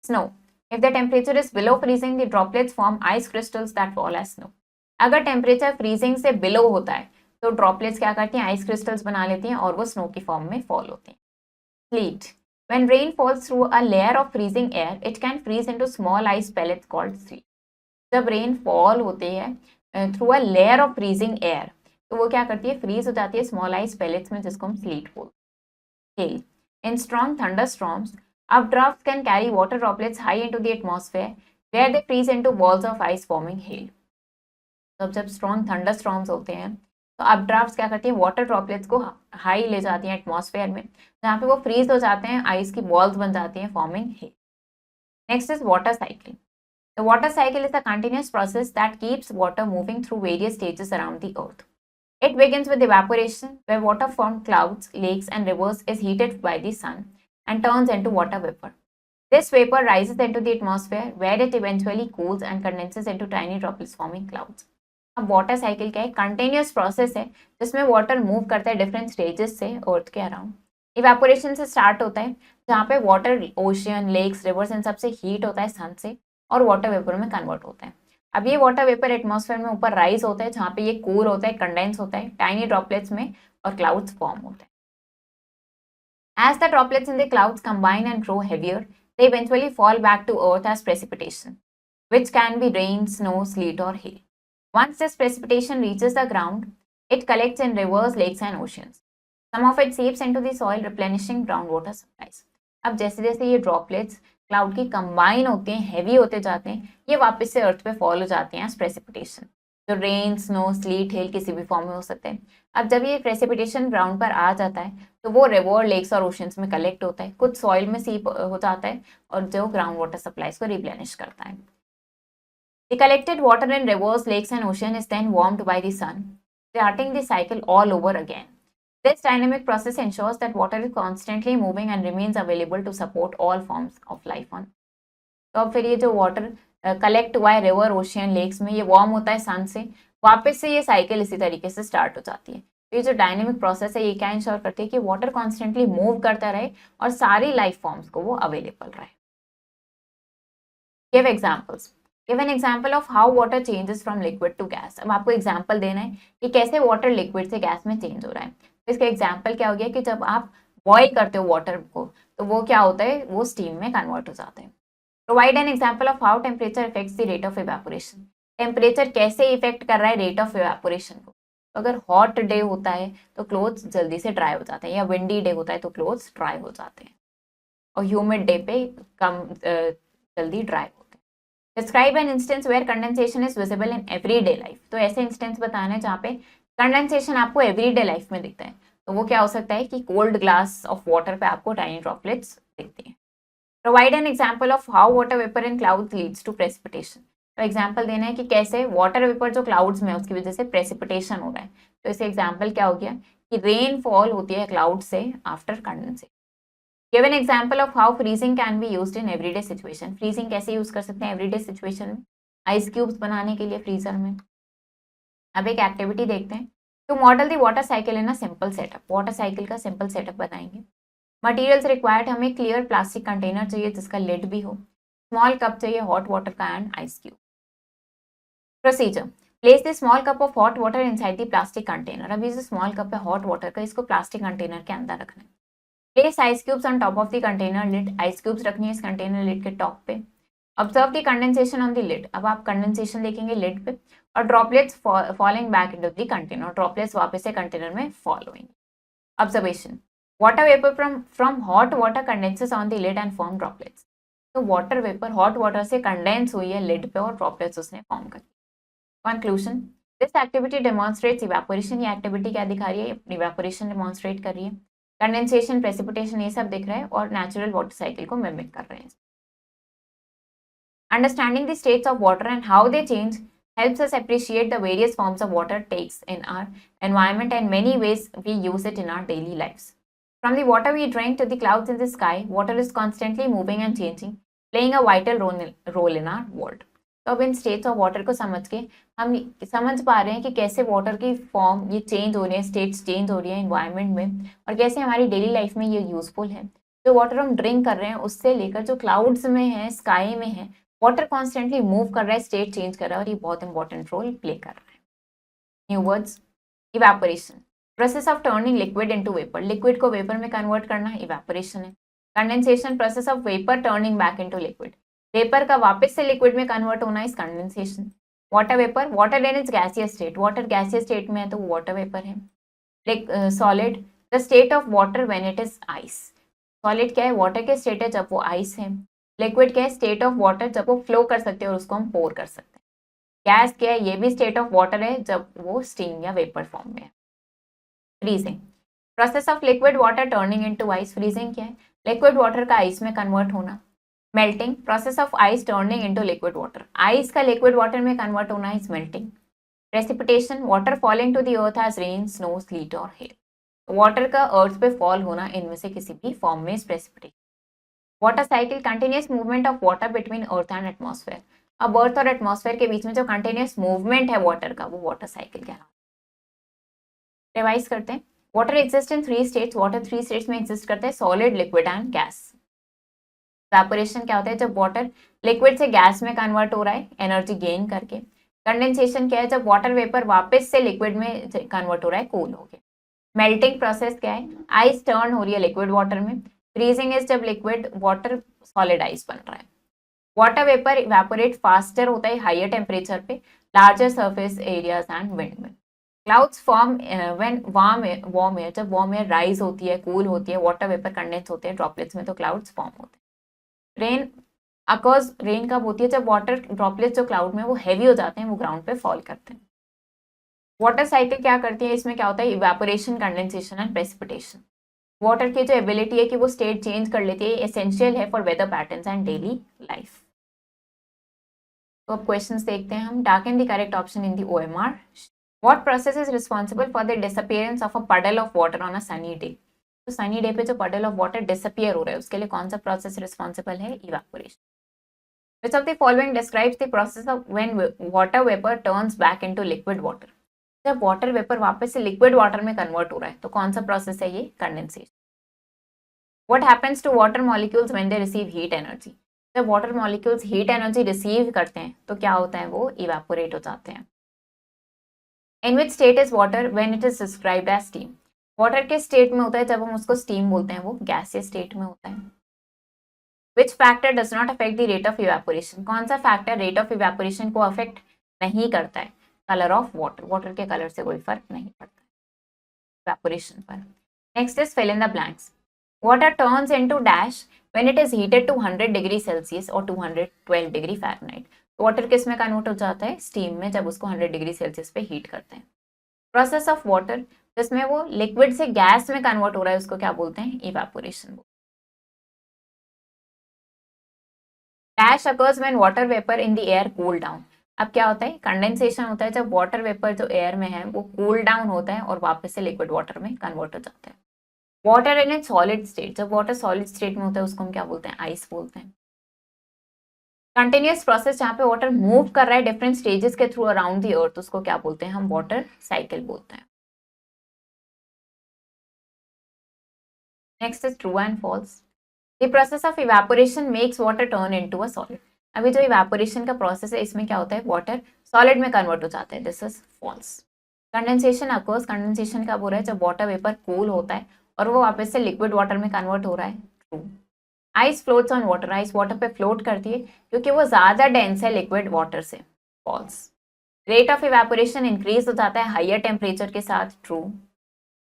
Speaker 1: Snow. If the temperature is below freezing, the droplets form ice crystals that fall as snow. अगर टेम्परेचर फ्रीजिंग से बिलो होता है तो ड्रॉपलेट्स क्या करती हैं, आइस क्रिस्टल्स बना लेती हैं और वो स्नो की फॉर्म में फॉल होती हैं. Slit. When rain falls through a layer of freezing air, it can freeze into small ice pellets called sleet. जब रेन फॉल होती है through a layer of freezing air, तो वो क्या करती है, फ्रीज हो जाती है स्मॉल आइस पेलेट्स में, जिसको हम स्लीट बोलते हैं. इन strong thunder storms, updrafts can carry water droplets high into the atmosphere where they freeze into balls of ice forming hail. तो जब स्ट्रॉन्ग थंडर स्टॉर्म्स होते हैं तो अपड्राफ्ट्स क्या करती हैं, वाटर ड्रॉपलेट्स को हाई ले जाती हैं एटमॉस्फेयर में, जहाँ पे वो फ्रीज हो जाते हैं, आइस की बॉल्स बन जाती हैं forming hello. Next is water cycling. The water cycle is a continuous process that keeps water moving through various stages around the earth. It begins with evaporation, where water from clouds, lakes, and rivers is heated by the sun and turns into water vapor. This vapor rises into the atmosphere, where it eventually cools and condenses into tiny droplets forming clouds. अब water cycle क्या है, continuous process है जिसमें water move करता है different stages से अर्थ के around. Evaporation से स्टार्ट होता है, जहाँ पे वाटर ओशियन, लेक्स, रिवर्स इन सबसे हीट होता है सन से और वाटर वेपर में कन्वर्ट होता है. अब ये वाटर वेपर एटमॉस्फेयर में ऊपर राइज होता है, जहाँ पे ये कूल होता है, कंडेंस होता है टाइनी ड्रॉपलेट्स में और क्लाउड्स फॉर्म होते हैं. As the droplets in the clouds combine and grow heavier, they eventually fall back to earth as precipitation, which can be rain, snow, sleet, or hail. Once this precipitation reaches the ground, it collects in rivers, lakes, and oceans. Some of it seeps into the soil, replenishing groundwater supplies. अब जैसे जैसे ये droplets cloud की combine होते हैं, heavy होते जाते हैं, ये वापस से अर्थ पे फॉल हो जाते हैं एज प्रेसिपिटेशन. जो रेन, स्नो, स्लीट, हेल किसी भी फॉर्म में हो सकते हैं. अब जब ये प्रेसिपिटेशन ग्राउंड पर आ जाता है तो वो रिवर, लेक्स और ओशंस में कलेक्ट होता है, कुछ सॉइल में सीप हो जाता है और जो ग्राउंड वाटर सप्लाईज को रिप्लेनिश करता है. The collected water in rivers, lakes, and ocean is then warmed by the sun, starting the cycle all over again. This dynamic process ensures that water is constantly moving and remains available to support all forms of life on. तो अब फिर ये जो water collect हुआ है river, ocean, lakes में, ये warm होता है सन से, वापस से ये साइकिल इसी तरीके से स्टार्ट हो जाती है. तो ये जो डायनेमिक प्रोसेस है ये क्या इंश्योर करती है कि वाटर कॉन्स्टेंटली मूव करता रहे और सारी लाइफ फॉर्म्स को वो अवेलेबल रहे. Give examples. Give an example of how water changes from liquid to gas. अब आपको एग्जाम्पल देना है कि कैसे वाटर लिक्विड से गैस में चेंज हो रहा है. तो इसका एग्जाम्पल क्या हो गया कि जब आप बॉयल करते हो वाटर को तो वो क्या होता है, वो स्टीम में कन्वर्ट हो जाते हैं. Provide an example of how temperature effects the rate of evaporation. Temperature कैसे इफेक्ट कर रहा है रेट ऑफ इवेपोरेशन को. तो अगर हॉट डे होता है तो क्लोथ्स जल्दी से ड्राई हो जाते हैं, या विंडी डे होता है तो क्लोथ्स ड्राई हो जाते हैं, और ह्यूमिड डे पे कम जल्दी ड्राई होते हैं. Describe an instance where condensation is visible in everyday life. तो ऐसे इंस्टेंस बताना है जहाँ पे कंडेंसेशन आपको एवरीडे लाइफ में दिखता है. तो वो क्या हो सकता है कि कोल्ड ग्लास ऑफ वाटर पे आपको टाइनी ड्रॉपलेट्स दिखते हैं. Provide an example of how water vapour in clouds leads to precipitation. तो एग्जाम्पल देना है कि कैसे वाटर वेपर जो क्लाउड्स में है उसकी वजह से प्रेसिपिटेशन हो रहा है. तो इसे एग्जाम्पल क्या हो गया कि रेन फॉल होती है क्लाउड से after condensation. Give an example of how freezing can be used in everyday situation. Freezing कैसे यूज कर सकते हैं एवरीडे सिचुएशन में, आइस क्यूब्स बनाने के लिए फ्रीजर में. अब एक एक्टिविटी देखते हैं. To model the water cycle in a simple setup. Water cycle का सिंपल सेटअप बनाएंगे. मटेरियल्स रिक्वायर्ड, हमें क्लियर प्लास्टिक कंटेनर चाहिए जिसका लिड भी हो, स्मॉल कप चाहिए हॉट वाटर का and ice cube. Procedure, place the small cup of hot water inside the plastic container. अब ये जो स्मॉल कप है हॉट वाटर का, इसको प्लास्टिक कंटेनर के अंदर रखना है। Place ice cubes on top of the container lid, ice cubes रखनी है इस कंटेनर लिड के टॉप पे। Observe the condensation on the lid, अब आप कंडेंसेशन देखेंगे लिड पे, और droplets falling back into the container, droplets वापस से कंटेनर में फॉल होंगे। Observation, water vapour from hot water condenses on the lid and form droplets. तो वाटर वेपर हॉट वाटर से कंडेंस हुई है लिड पे और ड्रॉपलेट्स उसने फॉर्म कर। Conclusion, this activity demonstrates evaporation, ये एक्टिविटी क्या दिखा रही है, इवेपोरेशन डेमोन्स्ट्रेट कर रही है, कंडेंसेशन, प्रेसिपिटेशन ये सब दिख रहा है और नेचुरल वाटर साइकिल को मिमिक कर रहे हैं। Understanding the states of water and how they change helps us appreciate the various forms of water takes in our environment and many ways we use it in our daily lives. From the water we drink to the clouds in the sky, water is constantly moving and changing, playing a vital role in our world. तो अब इन states of water को समझ के हम समझ पा रहे हैं कि कैसे वाटर की फॉर्म ये चेंज हो रही है, स्टेट्स चेंज हो रही है इन्वायरमेंट में, और कैसे हमारी डेली लाइफ में ये यूजफुल है। जो वाटर हम ड्रिंक कर रहे हैं उससे लेकर जो क्लाउड्स में है, स्काई में है, वाटर कॉन्स्टेंटली मूव कर रहा है, स्टेट चेंज कर रहा है और ये बहुत इंपॉर्टेंट रोल प्ले कर रहा है। New words, evaporation, process of turning liquid into vapour, liquid को वेपर में कन्वर्ट करना इवेपोरेशन है। Condensation, process of vapour turning back into liquid, vapour का वापस से लिक्विड में कन्वर्ट होना is condensation. Water vapour, water in its gaseous state, water gaseous state में है तो वाटर वेपर है। Solid, the state of water when it is ice, solid क्या है, वाटर के स्टेट है जब वो आइस है। लिक्विड क्या है, स्टेट ऑफ वाटर जब वो फ्लो कर सकते हैं और उसको हम पोर कर सकते हैं। गैस क्या है, ये भी स्टेट ऑफ वाटर है जब वो स्टीम या वेपर फॉर्म में है। Freezing, process of liquid water turning into ice, freezing क्या है, लिक्विड वाटर का आइस में कन्वर्ट होना। Melting, process of ice turning into liquid water, ice का लिक्विड वाटर में कन्वर्ट होना is melting. Precipitation, water falling to the earth as rain, snow, sleet और hail, water का अर्थ पे fall होना इनमें से किसी भी फॉर्म में is precipitation. Water cycle, continuous movement of water between earth and atmosphere, अब अर्थ और एटमॉस्फेयर के बीच में जो कंटिन्यूस मूवमेंट है वाटर का वो वाटर साइकिल कहलाता है। रिवाइज करते हैं, water exist in 3 states, water 3 states में एग्जिस्ट करता है, solid, liquid and gas. Evaporation क्या होता है, जब वाटर लिक्विड से गैस में कन्वर्ट हो रहा है एनर्जी गेन करके। कंडेंसेशन क्या है, जब वाटर वेपर वापस से लिक्विड में कन्वर्ट हो रहा है कूल हो गया। मेल्टिंग प्रोसेस क्या है, आइस टर्न हो रही है लिक्विड वाटर में। फ्रीजिंग इज जब लिक्विड वाटर सॉलिड आइस बन रहा है। वाटर वेपर इवेपोरेट फास्टर होता है हाइयर टेम्परेचर पे, larger surface areas and wind में। Clouds form when warm air, जब वार्म एयर राइज होती है, कूल होती है, वाटर वेपर कंडेंस होते हैं ड्रॉपलेट्स में तो क्लाउड्स फॉर्म होते हैं। रेन अकॉर्स, रेन कब होती है, जब वाटर ड्रॉपलेट्स जो क्लाउड में वो हैवी हो जाते हैं, वो ग्राउंड पे फॉल करते हैं। वाटर साइकिल क्या करती है, इसमें क्या होता है, evaporation, condensation and precipitation. Water की जो एबिलिटी है कि वो स्टेट चेंज कर लेती है, एसेंशियल है for weather patterns and daily life. तो अब क्वेश्चंस देखते हैं हम। Darken the correct option in the OMR। What process is responsible for the disappearance of a puddle of water on a sunny day. तो sunny day पे जो पडल of water disappear हो रहा है उसके लिए कौन सा प्रोसेस रिस्पॉन्सिबल है, evaporation. Which of the following describes the process of when water vapour turns back into liquid water. जब वाटर वेपर वापस से लिक्विड वाटर में कन्वर्ट हो रहा है तो कौन सा प्रोसेस है ये, condensation. What happens to water molecules when they receive heat energy? जब water molecules heat energy receive करते हैं तो क्या होता है, वो इवेपोरेट हो जाते हैं। In which state is water when it is described as steam. Water के स्टेट में होता है जब हम उसको स्टीम बोलते हैं, वो गैसियस स्टेट में होता है। Which factor does not affect the rate of evaporation. कौन सा फैक्टर रेट ऑफ इवेपोरेशन को अफेक्ट नहीं करता है, कलर ऑफ वाटर, वाटर के कलर से कोई फर्क नहीं पड़ता इवेपोरेशन पर। Next is fill in the blanks. Water turns into dash when it is heated to 100 degree Celsius और 212 डिग्री फ़ारेनहाइट। वाटर किस में कन्वर्ट हो जाता है, स्टीम में, जब उसको 100 डिग्री सेल्सियस पे हीट करते हैं। प्रोसेस ऑफ वाटर, जिसमें वो लिक्विड से गैस में कन्वर्ट हो रहा है उसको क्या बोलते हैं, evaporation. Dash occurs when water vapour in the air cool down. अब क्या होता है, कंडेंसेशन होता है जब वाटर वेपर जो एयर में है वो कूल डाउन होता है और वापस से लिक्विड वाटर में कन्वर्ट हो जाता है। Water in A solid state, जब वाटर सॉलिड स्टेट में होता है उसको हम क्या बोलते हैं, आइस बोलते हैं। कंटिन्यूअस प्रोसेस जहाँ पे वाटर मूव कर रहा है डिफरेंट स्टेजेस के थ्रू अराउंड द अर्थ, उसको क्या बोलते हैं, हम वाटर साइकिल बोलते हैं। Next is true and false. The process of evaporation makes water turn into a solid. अभी जो इवेपोरेशन का प्रोसेस है इसमें क्या होता है, वाटर सॉलिड में कन्वर्ट हो जाता है. This is false. Condensation occurs. Condensation कब हो रहा है, जब वाटर वेपर कूल होता है और वो वापस से लिक्विड वाटर में कन्वर्ट हो रहा है. True. Ice floats on water. Ice water पे फ्लोट करती है क्योंकि वो ज्यादा डेंस है लिक्विड वाटर से. False. Rate of evaporation increase हो जाता है हाइयर टेम्परेचर के साथ. ट्रू.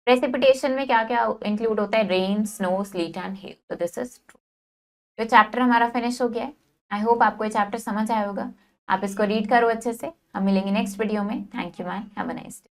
Speaker 1: प्रेसिपिटेशन में क्या क्या इंक्लूड होता है, rain, snow, slit and hell. तो दिस इज ट्रू. तो चैप्टर हमारा फिनिश हो गया है. आई होप आपको ये चैप्टर समझ आया होगा. आप इसको रीड करो अच्छे से. हम मिलेंगे नेक्स्ट वीडियो में. Thank you ma'am. Have a nice day.